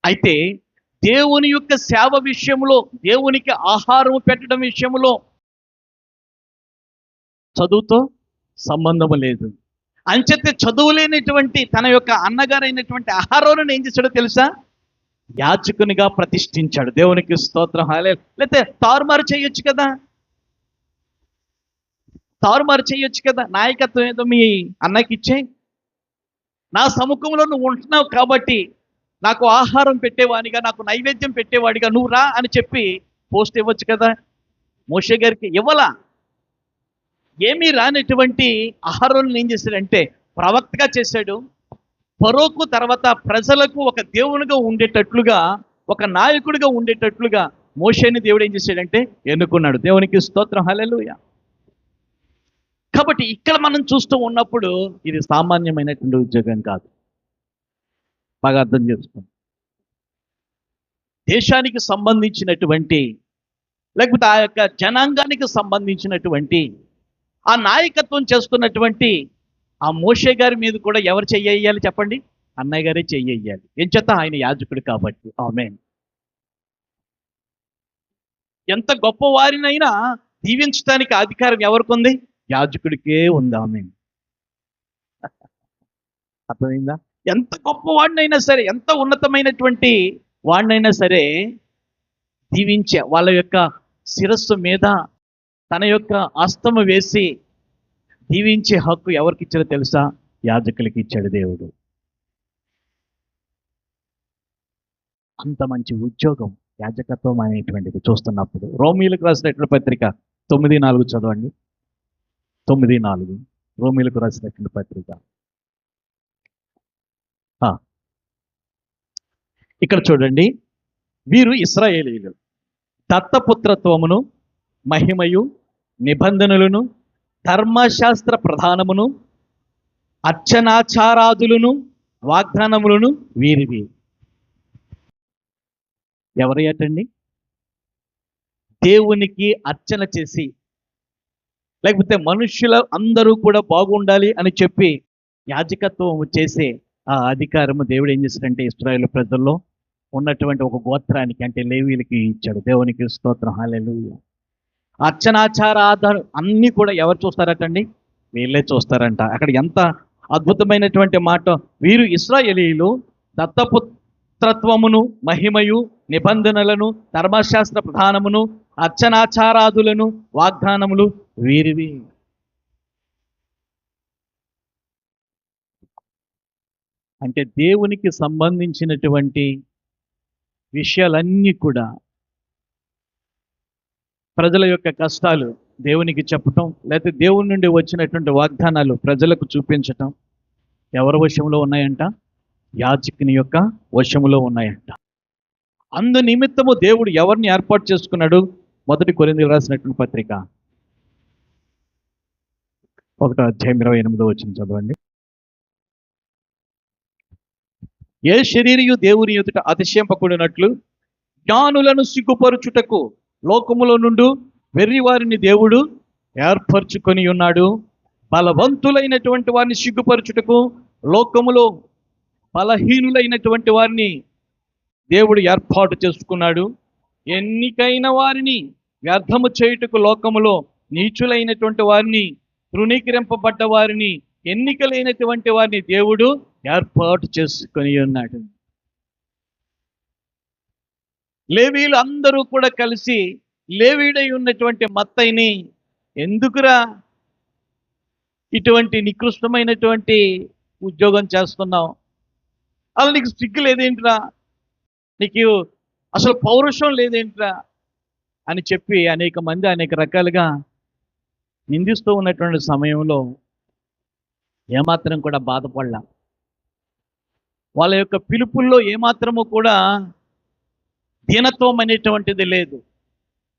అయితే దేవుని యొక్క సేవ విషయంలో, దేవునికి ఆహారం పెట్టడం విషయంలో చదువుతో సంబంధము లేదు. అంచేతే చదువు లేనటువంటి తన యొక్క అన్నగారైనటువంటి అహరోనును ఏం చేశాడో తెలుసా? యాజకునిగా ప్రతిష్ఠించాడు. దేవునికి స్తోత్రం. హల్లెలూయా. లేకపోతే తారుమారు చేయొచ్చు కదా, నాయకత్వం ఏదో మీ అన్నకి ఇచ్చేయి, నా సముఖంలో నువ్వు ఉంటున్నావు కాబట్టి నాకు ఆహారం పెట్టేవాడిగా, నాకు నైవేద్యం పెట్టేవాడిగా నువ్వు రా అని చెప్పి పోస్ట్ ఇవ్వచ్చు కదా. మోషే గారికి ఇవ్వలా. ఏమీ రానటువంటి అహరోనును ఏం చేశాడంటే ప్రవక్తగా చేశాడు. ఫరోకు తర్వాత ప్రజలకు ఒక దేవునిగా ఉండేటట్లుగా, ఒక నాయకుడిగా ఉండేటట్లుగా మోషేని దేవుడు ఏం చేశాడంటే ఎన్నుకున్నాడు. దేవునికి స్తోత్రం. హల్లెలూయా. కాబట్టి ఇక్కడ మనం చూస్తూ ఉన్నప్పుడు ఇది సామాన్యమైనటువంటి ఉద్యోగం కాదు. బాగా అర్థం చేసుకోండి. దేశానికి సంబంధించినటువంటి, లేకపోతే ఆ యొక్క జనాంగానికి సంబంధించినటువంటి ఆ నాయకత్వం చేస్తున్నటువంటి ఆ మోషే గారి మీద కూడా ఎవరు చెయ్యాలి చెప్పండి? అన్నయ్య గారే చెయ్యాలి. ఏం చేత? ఆయన యాజకుడు కాబట్టి. ఆమేన్. ఎంత గొప్ప వారినైనా దీవించడానికి అధికారం ఎవరికి ఉంది? యాజకుడికే ఉంది. ఆమేన్. అర్థమైందా? ఎంత గొప్ప వాడినైనా సరే, ఎంత ఉన్నతమైనటువంటి వాడినైనా సరే దీవించే వాళ్ళ యొక్క శిరస్సు మీద తన యొక్క హస్తము వేసి దీవించే హక్కు ఎవరికి ఇచ్చారో తెలుసా? యాజకులకి ఇచ్చాడు దేవుడు. అంత మంచి ఉద్యోగం యాజకత్వం అనేటువంటిది చూస్తున్నప్పుడు. రోమీలకు రాసినటువంటి పత్రిక 9:4 చదవండి. 9:4 రోమీలకు రాసినటువంటి పత్రిక. ఇక్కడ చూడండి, వీరు ఇశ్రాయేలీయులు దత్తపుత్రత్వమును, మహిమయు, నిబంధనలను, ధర్మశాస్త్ర ప్రధానమును, అర్చనాచారాదులను, వాగ్దానములను వీరివి. ఎవరయ్యటండి? దేవునికి అర్చన చేసి, లేకపోతే మనుష్యుల అందరూ కూడా బాగుండాలి అని చెప్పి యాజకత్వం చేసే ఆ అధికారము దేవుడు ఏం చేశాడంటే ఇశ్రాయేలు ప్రజల్లో ఉన్నటువంటి ఒక గోత్రానికి, అంటే లేవీలకి ఇచ్చాడు. దేవునికి స్తోత్రం. హల్లెలూయా. అర్చనాచారాధారు అన్నీ కూడా ఎవరు చూస్తారటండి? వీళ్ళే చూస్తారంట. అక్కడ ఎంత అద్భుతమైనటువంటి మాట. వీరు ఇశ్రాయేలీయులు దత్తపుత్రత్వమును, మహిమయు, నిబంధనలను, ధర్మశాస్త్ర ప్రధానమును, అర్చనాచారాదులను, వాగ్దానములు వీరివి. అంటే దేవునికి సంబంధించినటువంటి విషయాలన్నీ కూడా, ప్రజల యొక్క కష్టాలు, దేవునికి చెప్పటం, లేకపోతే దేవుని నుండి వచ్చినటువంటి వాగ్దానాలు ప్రజలకు చూపించటం ఎవరి వశంలో ఉన్నాయంట? యాజకుని యొక్క వశములో ఉన్నాయంట. అందు నిమిత్తము దేవుడు ఎవరిని ఏర్పాటు చేసుకున్నాడు? 1 కొరింథీయులకు రాసినటువంటి పత్రిక 1:28 చదవండి. ఏ శరీరియు దేవుని ఎదుట అతిశయింపకూడనట్లు జ్ఞానులను సిగ్గుపరుచుటకు లోకములో నుండి వెర్రివారిని దేవుడు ఏర్పరచుకొని ఉన్నాడు. బలవంతులైనటువంటి వారిని సిగ్గుపరచుటకు లోకములో బలహీనులైనటువంటి వారిని దేవుడు ఏర్పాటు చేసుకున్నాడు. ఎన్నికైన వారిని వ్యర్థము చేయుటకు లోకములో నీచులైనటువంటి వారిని, తృణీకరింపబడ్డ వారిని, ఎన్నికలైనటువంటి వారిని దేవుడు ఏర్పాటు చేసుకొని ఉన్నాడు. లేవీలు అందరూ కూడా కలిసి లేవీడై ఉన్నటువంటి మత్తయిని, ఎందుకురా ఇటువంటి నికృష్టమైనటువంటి ఉద్యోగం చేస్తున్నావు? అసలు నీకు సిగ్గు లేదేంట్రా? నీకు అసలు పౌరుషం లేదేంట్రా అని చెప్పి అనేక మంది అనేక రకాలుగా నిందిస్తూ ఉన్నటువంటి సమయంలో ఏమాత్రం కూడా బాధపడలా. వాళ్ళ యొక్క పిలుపుల్లో ఏమాత్రము కూడా దీనత్వం అనేటువంటిది లేదు.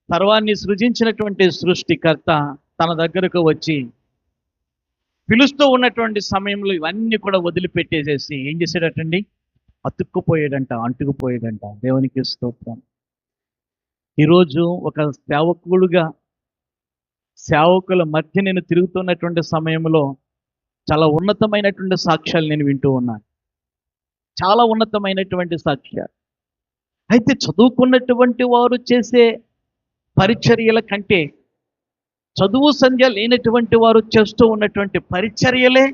సర్వాన్ని సృజించినటువంటి సృష్టికర్త తన దగ్గరకు వచ్చి పిలుస్తూ ఉన్నటువంటి సమయంలో ఇవన్నీ కూడా వదిలిపెట్టేసేసి ఏం చేశాడటండి? అంటుకుపోయాడంట. దేవునికి స్తోత్రం. ఈరోజు ఒక సేవకుల మధ్య నేను తిరుగుతున్నటువంటి సమయంలో చాలా ఉన్నతమైనటువంటి సాక్ష్యాలు నేను వింటూ ఉన్నాను. చాలా ఉన్నతమైనటువంటి సాక్ష్యాలు. అయితే చదువుకున్నటువంటి వారు చేసే పరిచర్యల కంటే చదువు సంధ్య లేనటువంటి వారు చేస్తూ ఉన్నటువంటి పరిచర్యలే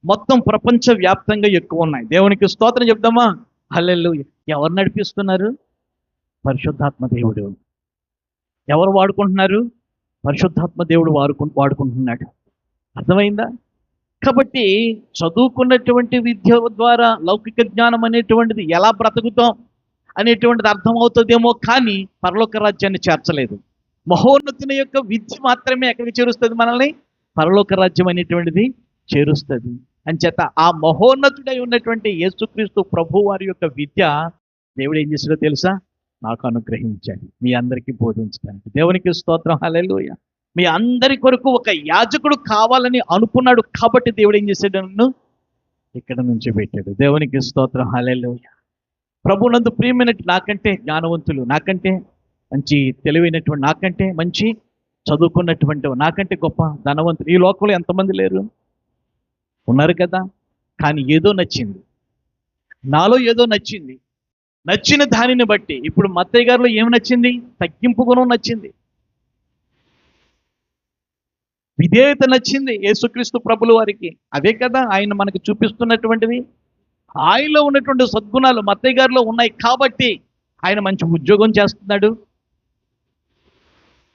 మొత్తం ప్రపంచ వ్యాప్తంగా ఎక్కువ ఉన్నాయి. దేవునికి స్తోత్రం చెప్దామా? హల్లెలూయా. ఎవరు నడిపిస్తున్నారు? పరిశుద్ధాత్మ దేవుడు. ఎవరు వాడుకుంటున్నారు? పరిశుద్ధాత్మ దేవుడు వాడుకుంటున్నాడు. అర్థమైందా? కాబట్టి చదువుకున్నటువంటి విద్య ద్వారా లౌకిక జ్ఞానం అనేటువంటిది ఎలా బ్రతుకుతాం అనేటువంటిది అర్థమవుతుందేమో, కానీ పరలోక రాజ్యాన్ని చేర్చలేదు. మహోన్నతుని యొక్క విద్య మాత్రమే ఎక్కడికి చేరుస్తుంది? మనల్ని పరలోక రాజ్యం అనేటువంటిది చేరుస్తుంది. అంచేత ఆ మహోన్నతుడై ఉన్నటువంటి యేసుక్రీస్తు ప్రభు వారి యొక్క విద్య దేవుడు ఏం చేశాడో తెలుసా? నాకు అనుగ్రహించాడు మీ అందరికీ బోధించడానికి. దేవునికి స్తోత్రం. హల్లెలూయా. మీ అందరి కొరకు ఒక యాజకుడు కావాలని అనుకున్నాడు కాబట్టి దేవుడు ఏం చేశాడు? నన్ను ఇక్కడ నుంచి పెట్టాడు. దేవునికి స్తోత్రం. హల్లెలూయా. ప్రభునందు ప్రియమైనట్టు నాకంటే జ్ఞానవంతులు, నాకంటే మంచి తెలివైనటువంటి, నాకంటే మంచి చదువుకున్నటువంటి, నాకంటే గొప్ప ధనవంతులు ఈ లోకంలో ఎంతమంది లేరు? ఉన్నారు కదా. కానీ ఏదో నచ్చింది, నాలో ఏదో నచ్చింది. నచ్చిన దానిని బట్టి ఇప్పుడు మత్తయ్య గారిలో ఏమి నచ్చింది? తగ్గింపు గుణం నచ్చింది, విధేయత నచ్చింది యేసుక్రీస్తు ప్రభుల వారికి. అదే కదా ఆయన మనకు చూపిస్తున్నటువంటిది. ఆయనలో ఉన్నటువంటి సద్గుణాలు మత్తయ్య గారిలో ఉన్నాయి కాబట్టి ఆయన మంచి ఉద్యోగం చేస్తున్నాడు.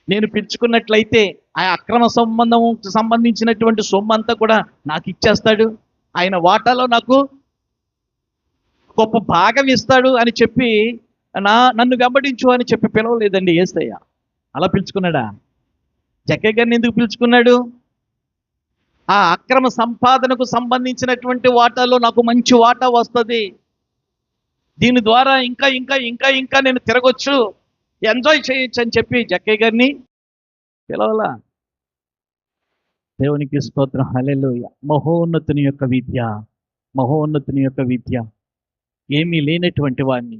నేను పిలుచుకున్నట్లయితే ఆ అక్రమ సంబంధించినటువంటి సొమ్ము అంతా కూడా నాకు ఇచ్చేస్తాడు, ఆయన వాటాలో నాకు గొప్ప భాగం ఇస్తాడు అని చెప్పి నన్ను వెంబడించు అని చెప్పి పిలవలేదండి యేసయ్య. అలా పిలుచుకున్నాడా? జక్కయ్య గారిని ఎందుకు పిలుచుకున్నాడు? ఆ అక్రమ సంపాదనకు సంబంధించినటువంటి వాటాలో నాకు మంచి వాటా వస్తుంది, దీని ద్వారా ఇంకా ఇంకా ఇంకా ఇంకా నేను తిరగొచ్చు, ఎంజాయ్ చేయొచ్చు అని చెప్పి జక్కయ్య గారిని పిలవలా. దేవునికి స్తోత్రం. హల్లెలూయా. మహోన్నతుని యొక్క విద్య, మహోన్నతుని యొక్క విద్య ఏమీ లేనటువంటి వారిని,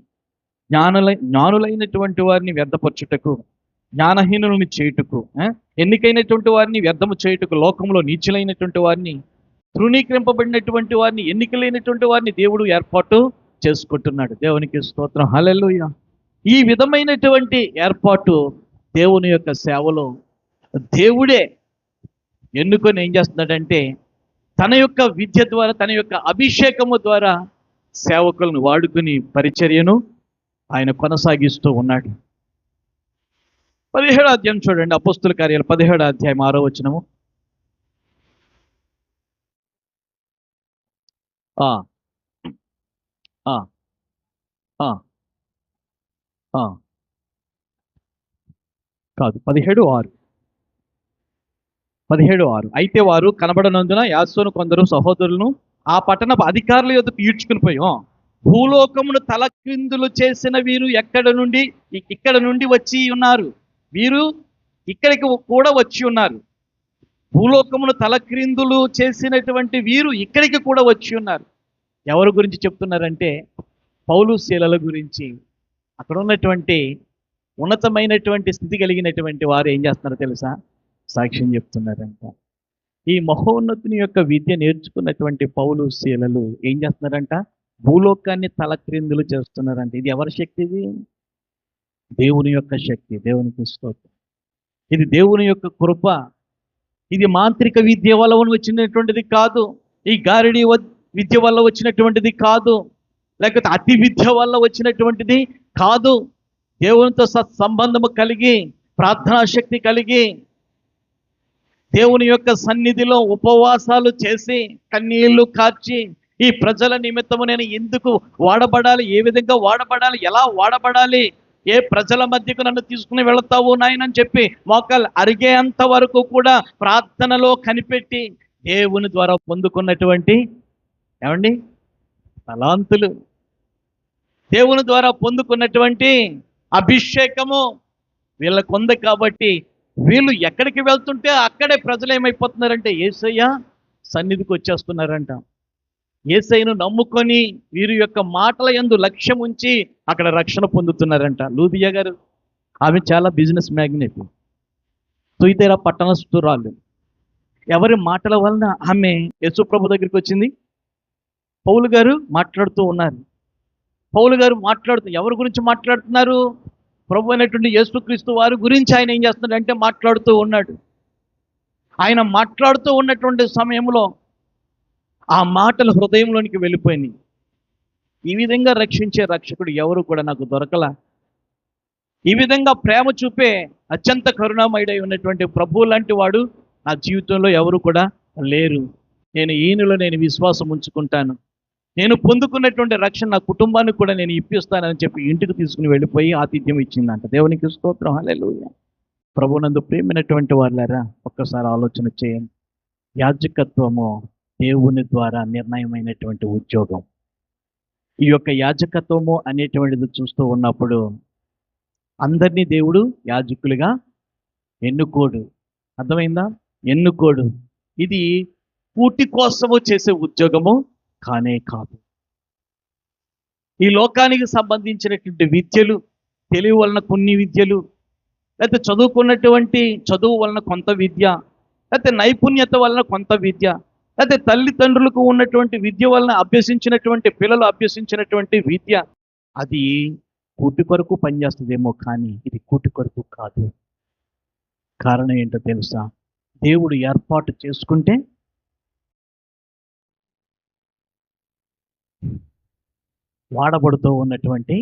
జ్ఞానులైనటువంటి వారిని వ్యర్థపరచుటకు, జ్ఞానహీనులను చేయుటకు, ఎన్నికైనటువంటి వారిని వ్యర్థము చేయుటకు, లోకంలో నీచులైనటువంటి వారిని, తృణీకరింపబడినటువంటి వారిని, ఎన్నికలైనటువంటి వారిని దేవుడు ఏర్పాటు చేసుకుంటున్నాడు. దేవునికి స్తోత్రం. హల్లెలూయా. ఈ విధమైనటువంటి ఏర్పాటు దేవుని యొక్క సేవలో దేవుడే ఎన్నుకొని ఏం చేస్తున్నాడంటే తన యొక్క విద్య ద్వారా, తన యొక్క అభిషేకము ద్వారా సేవకులను వాడుకుని పరిచర్యను ఆయన కొనసాగిస్తూ ఉన్నాడు. 17వ అధ్యాయం చూడండి, అపోస్తుల కార్యాలు 17వ అధ్యాయం 6వ వచనము. కాదు, 17:6. 17:6. అయితే వారు కనబడనందున యాసోను కొందరు సహోదరులను ఆ పట్టణపు అధికారుల యొద్దకు ఈడ్చుకుని పోయి, భూలోకమును తలక్రిందులు చేసిన వీరు ఇక్కడ నుండి వచ్చి ఉన్నారు. వీరు ఇక్కడికి కూడా వచ్చి ఉన్నారు. భూలోకమును తలక్రిందులు చేసినటువంటి వీరు ఇక్కడికి కూడా వచ్చి ఉన్నారు. ఎవరి గురించి చెప్తున్నారంటే పౌలు శీలల గురించి. అక్కడ ఉన్నటువంటి ఉన్నతమైనటువంటి స్థితి కలిగినటువంటి వారు ఏం చేస్తున్నారో తెలుసా? సాక్ష్యం చెప్తున్నారంట. ఈ మహోన్నతుని యొక్క విద్య నేర్చుకున్నటువంటి పౌలు శీలలు ఏం చేస్తున్నారంట? భూలోకాన్ని తలక్రిందులు చేస్తున్నారంట. ఇది ఎవరి శక్తి? ఇది దేవుని యొక్క శక్తి. దేవునికి స్తోత్రం. ఇది దేవుని యొక్క కృప. ఇది మాంత్రిక విద్య వల్ల వచ్చినటువంటిది కాదు. ఈ గారిడి విద్య వల్ల వచ్చినటువంటిది కాదు. లేకపోతే అతి విద్య వల్ల వచ్చినటువంటిది కాదు. దేవునితో సత్సంబంధము కలిగి, ప్రార్థనా శక్తి కలిగి, దేవుని యొక్క సన్నిధిలో ఉపవాసాలు చేసి, కన్నీళ్లు కార్చి, ఈ ప్రజల నిమిత్తము నేను ఎందుకు వాడబడాలి, ఏ విధంగా వాడబడాలి, ఎలా వాడబడాలి, ఏ ప్రజల మధ్యకు నన్ను తీసుకుని వెళతావు నాయనని చెప్పి మోకాలు అరిగేంత వరకు కూడా ప్రార్థనలో కనిపెట్టి దేవుని ద్వారా పొందుకున్నటువంటి ఏమండి తలాంతులు, దేవుని ద్వారా పొందుకున్నటువంటి అభిషేకము వీళ్ళకు ఉంది. కాబట్టి వీళ్ళు ఎక్కడికి వెళ్తుంటే అక్కడే ప్రజలు ఏమైపోతున్నారంటే యేసయ్య సన్నిధికి వచ్చేస్తున్నారంట. యేసయ్యను నమ్ముకొని వీరి యొక్క మాటల యందు లక్ష్యం ఉంచి అక్కడ రక్షణ పొందుతున్నారంట. లూదియా గారు, ఆమె చాలా బిజినెస్ మ్యాగ్నెట్, తుయితేరా పట్టణస్తురాలు. ఎవరి మాటల వలన ఆమె యేసుప్రభు దగ్గరికి వచ్చింది? పౌలు గారు మాట్లాడుతూ ఉన్నారు. పౌలు గారు ఎవరి గురించి మాట్లాడుతున్నారు? ప్రభు అయినటువంటి యేసుక్రీస్తు వారి గురించి ఆయన ఏం చేస్తున్నాడు అంటే మాట్లాడుతూ ఉన్నాడు. ఆయన మాట్లాడుతూ ఉన్నటువంటి సమయంలో ఆ మాటలు హృదయంలోనికి వెళ్ళిపోయినాయి. ఈ విధంగా రక్షించే రక్షకుడు ఎవరు కూడా నాకు దొరకలా. ఈ విధంగా ప్రేమ చూపే అత్యంత కరుణామయుడై ఉన్నటువంటి ప్రభువు లాంటి వాడు నా జీవితంలో ఎవరు కూడా లేరు. ఈయనలో నేను విశ్వాసం ఉంచుకుంటాను. నేను పొందుకున్నటువంటి రక్షణ నా కుటుంబానికి కూడా నేను ఇప్పిస్తానని చెప్పి ఇంటికి తీసుకుని వెళ్ళిపోయి ఆతిథ్యం ఇచ్చిందంట. దేవునికి స్తోత్రం. హల్లెలూయా. ప్రభునందు ప్రియమైనటువంటి వాళ్ళారా, ఒక్కసారి ఆలోచన చేయండి. యాజకత్వము దేవుని ద్వారా నిర్ణయమైనటువంటి ఉద్యోగం. ఈ యొక్క యాజకత్వము అనేటువంటిది చూస్తూ ఉన్నప్పుడు అందరినీ దేవుడు యాజకులుగా ఎన్నుకోడు. అర్థమైందా? ఎన్నుకోడు. ఇది కూటి కోసము చేసే ఉద్యోగము కానే కాదు. ఈ లోకానికి సంబంధించినటువంటి విద్యలు, తెలివి వలన కొన్ని విద్యలు, లేకపోతే చదువుకున్నటువంటి చదువు వలన కొంత విద్య, లేకపోతే నైపుణ్యత వలన కొంత విద్య, లేకపోతే తల్లిదండ్రులకు ఉన్నటువంటి విద్య వలన అభ్యసించినటువంటి పిల్లలు అభ్యసించినటువంటి విద్య, అది కూటి కొరకు పనిచేస్తుందేమో కానీ ఇది కూటి కొరకు కాదు. కారణం ఏంటో తెలుసా? దేవుడు ఏర్పాటు చేసుకుంటే వాడబడుతూ ఉన్నటువంటి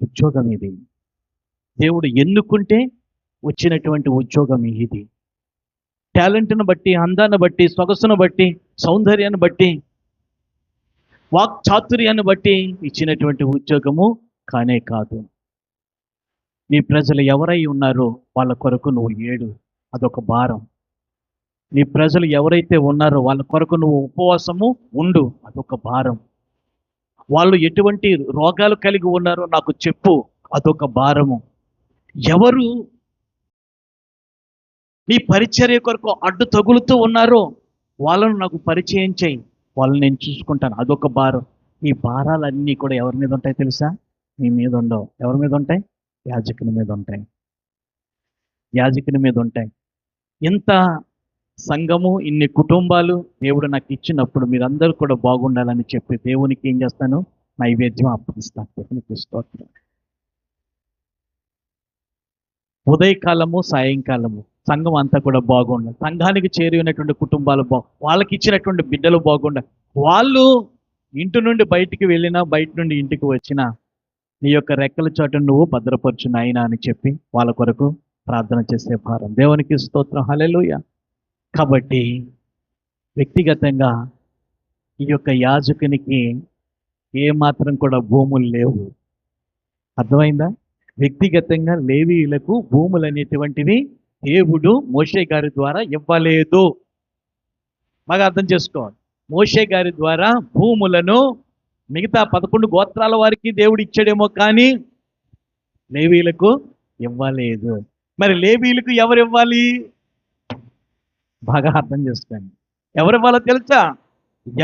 ఉద్యోగం ఇది. దేవుడు ఎన్నుకుంటే వచ్చినటువంటి ఉద్యోగం ఇది. టాలెంట్ను బట్టి, అందాన్ని బట్టి, సొగసును బట్టి, సౌందర్యాన్ని బట్టి, వాక్ చాతుర్యాన్ని బట్టి ఇచ్చినటువంటి ఉద్యోగము కానే కాదు. నీ ప్రజలు ఎవరై ఉన్నారో వాళ్ళ కొరకు నువ్వు ఏడు, అదొక భారం. నీ ప్రజలు ఎవరైతే ఉన్నారో వాళ్ళ కొరకు నువ్వు ఉపవాసము ఉండు, అదొక భారం. వాళ్ళు ఎటువంటి రోగాలు కలిగి ఉన్నారో నాకు చెప్పు, అదొక భారము. ఎవరు నీ పరిచర్య కొరకు అడ్డు తగులుతూ ఉన్నారో వాళ్ళను నాకు పరిచయం చేయి, వాళ్ళని నేను చూసుకుంటాను, అదొక భారం. ఈ భారాలన్నీ కూడా ఎవరి మీద ఉంటాయి తెలుసా? నీ మీద ఉండవు. ఎవరి మీద ఉంటాయి? యాజకుని మీద ఉంటాయి. యాజకుని మీద ఉంటాయి. ఇంత సంఘము, ఇన్ని కుటుంబాలు దేవుడు నాకు ఇచ్చినప్పుడు మీరందరూ కూడా బాగుండాలని చెప్పి దేవునికి ఏం చేస్తాను? నైవేద్యం అర్పిస్తాను. దేవునికి స్తోత్రం. ఉదయకాలము, సాయంకాలము సంఘం అంతా కూడా బాగుండాలి. సంఘానికి చేరి ఉన్నటువంటి కుటుంబాలు వాళ్ళకి ఇచ్చినటువంటి బిడ్డలు బాగుండాలి. వాళ్ళు ఇంటి నుండి బయటికి వెళ్ళినా, బయట నుండి ఇంటికి వచ్చినా నీ యొక్క రెక్కల చోట నువ్వు భద్రపరచు నాయనా అని చెప్పి వాళ్ళ కొరకు ప్రార్థన చేసే భారం. దేవునికి స్తోత్రం. హల్లెలూయా. కాబట్టి వ్యక్తిగతంగా ఈ యొక్క యాజకునికి ఏమాత్రం కూడా భూములు లేవు. అర్థమైందా? వ్యక్తిగతంగా లేవీయులకు భూములు అనేటువంటివి దేవుడు మోషే గారి ద్వారా ఇవ్వలేదు. బాగా అర్థం చేసుకోవాలి. మోషే గారి ద్వారా భూములను మిగతా 11 గోత్రాల వారికి దేవుడు ఇచ్చాడేమో కానీ లేవీలకు ఇవ్వలేదు. మరి లేవీలకు ఎవరు ఇవ్వాలి? బాగా అర్థం చేసుకోండి. ఎవరు ఇవ్వాలో తెలుసా?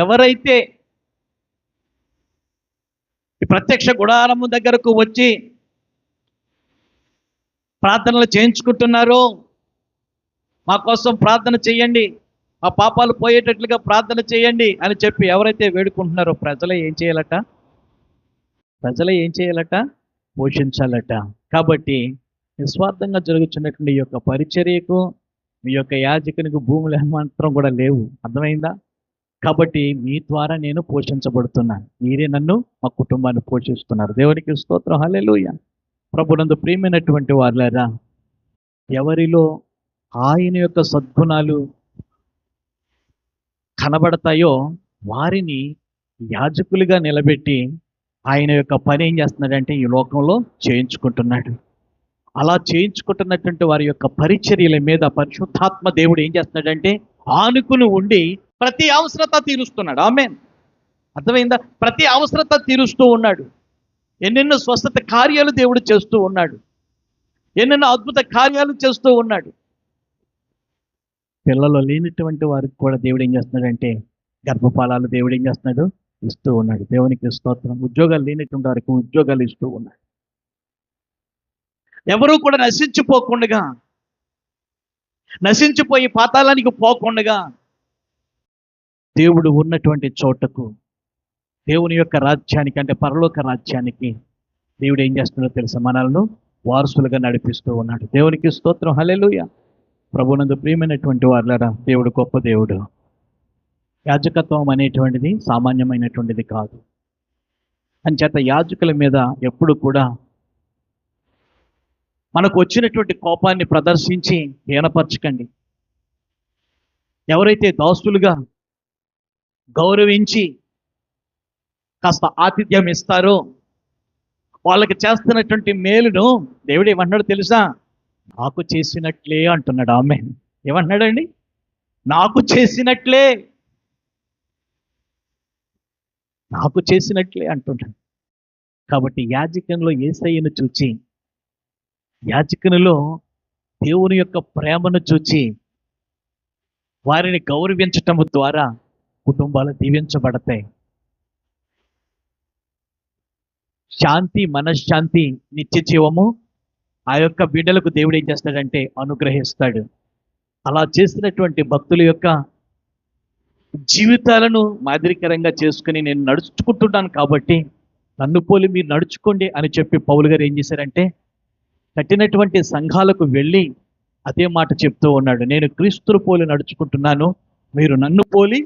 ఎవరైతే ఈ ప్రత్యక్ష గుడారము దగ్గరకు వచ్చి ప్రార్థనలు చేయించుకుంటున్నారో, మా కోసం ప్రార్థన చేయండి, ఆ పాపాలు పోయేటట్లుగా ప్రార్థన చేయండి అని చెప్పి ఎవరైతే వేడుకుంటున్నారో ప్రజలే ఏం చేయాలట? పోషించాలట. కాబట్టి నిస్వార్థంగా జరుగుతున్నటువంటి ఈ యొక్క పరిచర్యకు, మీ యొక్క యాజకునికి భూములు ఏమాత్రం కూడా లేవు. అర్థమైందా? కాబట్టి మీ ద్వారా నేను పోషించబడుతున్నాను. మీరే నన్ను, మా కుటుంబాన్ని పోషిస్తున్నారు. దేవునికి స్తోత్రం. హల్లెలూయా. ప్రభునందు ప్రియమైనటువంటి వారులారా, ఎవరిలో ఆయన యొక్క సద్గుణాలు కనబడతాయో వారిని యాజకులుగా నిలబెట్టి ఆయన యొక్క పని ఏం చేస్తున్నాడంటే ఈ లోకంలో చేయించుకుంటున్నాడు. అలా చేయించుకుంటున్నటువంటి వారి యొక్క పరిచర్యల మీద పరిశుద్ధాత్మ దేవుడు ఏం చేస్తున్నాడంటే ఆనుకుని ఉండి ప్రతి అవసరత తీరుస్తున్నాడు. ఆమేన్. అర్థమైందా? ప్రతి అవసరత తీరుస్తూ ఉన్నాడు. ఎన్నెన్నో స్వస్థత కార్యాలు దేవుడు చేస్తూ ఉన్నాడు. ఎన్నెన్నో అద్భుత కార్యాలు చేస్తూ ఉన్నాడు. పిల్లలు లేనటువంటి వారికి కూడా దేవుడు ఏం చేస్తున్నాడంటే గర్భఫలాలు దేవుడు ఏం చేస్తున్నాడు? ఇస్తూ ఉన్నాడు. దేవునికి స్తోత్రం. ఉద్యోగాలు లేనటువంటి వారికి ఉద్యోగాలు ఇస్తూ ఉన్నాడు. ఎవరూ కూడా నశించిపోయి పాతాళానికి పోకుండగా దేవుడు ఉన్నటువంటి చోటకు, దేవుని యొక్క రాజ్యానికి అంటే పరలోక రాజ్యానికి దేవుడు ఏం చేస్తున్నాడో తెలుసా? మనల్ని వారసులుగా నడిపిస్తూ ఉన్నాడు. దేవునికి స్తోత్రం. హల్లెలూయా. ప్రభునందు ప్రియమైనటువంటి వారులారా, దేవుడు గొప్ప దేవుడు. యాజకత్వం అనేటువంటిది సామాన్యమైనటువంటిది కాదు. అంచేత యాజకుల మీద ఎప్పుడు కూడా మనకు వచ్చినటువంటి కోపాన్ని ప్రదర్శించి హీనపరచకండి. ఎవరైతే దాసులుగా గౌరవించి కాస్త ఆతిథ్యం ఇస్తారో వాళ్ళకి చేస్తున్నటువంటి మేలును దేవుడు ఏమంటున్నాడు తెలుసా? నాకు చేసినట్లే అంటున్నాడు. ఆమేన్. ఏమంటున్నాడండి? నాకు చేసినట్లే అంటున్నాడు. కాబట్టి యాజకునిలో యేసయ్యను చూచి, యాజకునిలో దేవుని యొక్క ప్రేమను చూచి వారిని గౌరవించటం ద్వారా కుటుంబాలు దీవించబడతాయి. శాంతి, మనశ్శాంతి, నిత్య జీవము ఆ యొక్క బిడ్డలకు దేవుడు ఏం చేస్తాడంటే అనుగ్రహిస్తాడు. అలా చేసినటువంటి భక్తుల యొక్క జీవితాలను మాదిరికరంగా చేసుకుని నేను నడుచుకుంటున్నాను కాబట్టి నన్ను పోలి మీరు నడుచుకోండి అని చెప్పి పౌలు గారు ఏం చేశారంటే కట్టినటువంటి సంఘాలకు వెళ్ళి అదే మాట చెప్తూ ఉన్నాడు. నేను క్రీస్తును పోలి నడుచుకుంటున్నాను, మీరు నన్ను పోలి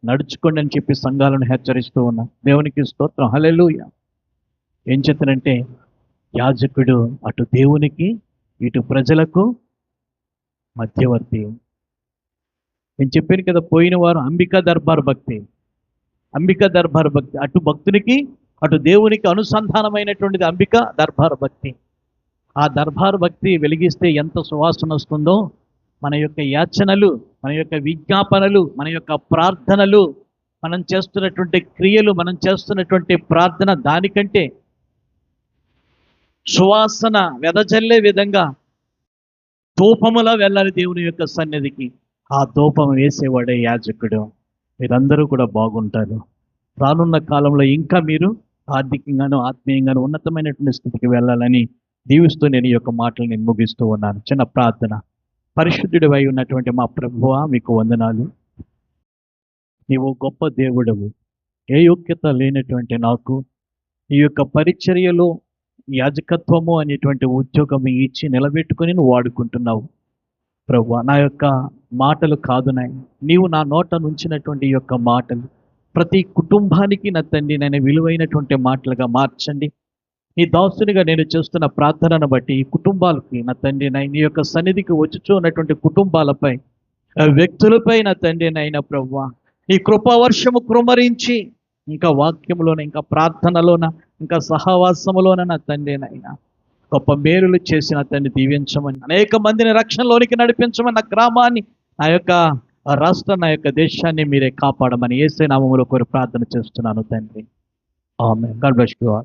నడుచుకోండి అని చెప్పి సంఘాలను హెచ్చరిస్తూ ఉన్నాను. దేవునికి స్తోత్రం. హల్లెలూయా. ఏం చెప్తానంటే యాజకుడు అటు దేవునికి ఇటు ప్రజలకు మధ్యవర్తి. నేను చెప్పాను కదా, పోయిన వారు అంబికా దర్బార్ భక్తి, అటు భక్తునికి అటు దేవునికి అనుసంధానమైనటువంటిది అంబికా దర్బార్ భక్తి. ఆ దర్బార్ భక్తి వెలిగిస్తే ఎంత సువాసన వస్తుందో మన యొక్క యాచనలు, మన యొక్క విజ్ఞాపనలు, మన యొక్క ప్రార్థనలు, మనం చేస్తున్నటువంటి క్రియలు, మనం చేస్తున్నటువంటి ప్రార్థన దానికంటే సువాసన వెదజల్లే విధంగా ధూపములా వెళ్ళాలి దేవుని యొక్క సన్నిధికి. ఆ ధూపం వేసేవాడే యాజకుడు. మీరందరూ కూడా బాగుంటారు. రానున్న కాలంలో ఇంకా మీరు ఆర్థికంగాను ఆత్మీయంగాను ఉన్నతమైనటువంటి స్థితికి వెళ్ళాలని దీవిస్తూ నేను ఈ యొక్క మాటలు నేను ముగిస్తూ ఉన్నాను. చిన్న ప్రార్థన. పరిశుద్ధుడివై ఉన్నటువంటి మా ప్రభువా, మీకు వందనాలు. నీవు గొప్ప దేవుడవు. ఏ యోగ్యత లేనటువంటి నాకు ఈ యొక్క పరిచర్యలో యాజకత్వము అనేటువంటి ఉద్యోగం ఇచ్చి నిలబెట్టుకొని నువ్వు వాడుకుంటున్నావు ప్రభువా. నా యొక్క మాటలు కాదు నాయన, నీవు నా నోట నుంచినటువంటి ఈ యొక్క మాటలు ప్రతి కుటుంబానికి నా తండ్రి నేను విలువైనటువంటి మాటలుగా మార్చండి. నీ దాసునిగా నేను చేస్తున్న ప్రార్థనను బట్టి ఈ కుటుంబాలకి నా తండ్రి నీ యొక్క సన్నిధికి వచ్చుచూ ఉన్నటువంటి కుటుంబాలపై, వ్యక్తులపై నా తండ్రి నైనా ప్రభువా ఈ కృపావర్షము కృమరించి ఇంకా వాక్యంలోన, ఇంకా ప్రార్థనలోన, ఇంకా సహవాసములోన నా తండ్రి నైనా గొప్ప మేలులు చేసిన తండ్రి దీవించమని, అనేక మందిని రక్షణలోనికి నడిపించమని, నా గ్రామాన్ని, నా యొక్క రాష్ట్రం, నా యొక్క దేశాన్ని మీరే కాపాడమని యేసు నామములో కోరి ప్రార్థన చేస్తున్నాను తండ్రి. Amen. God bless you all.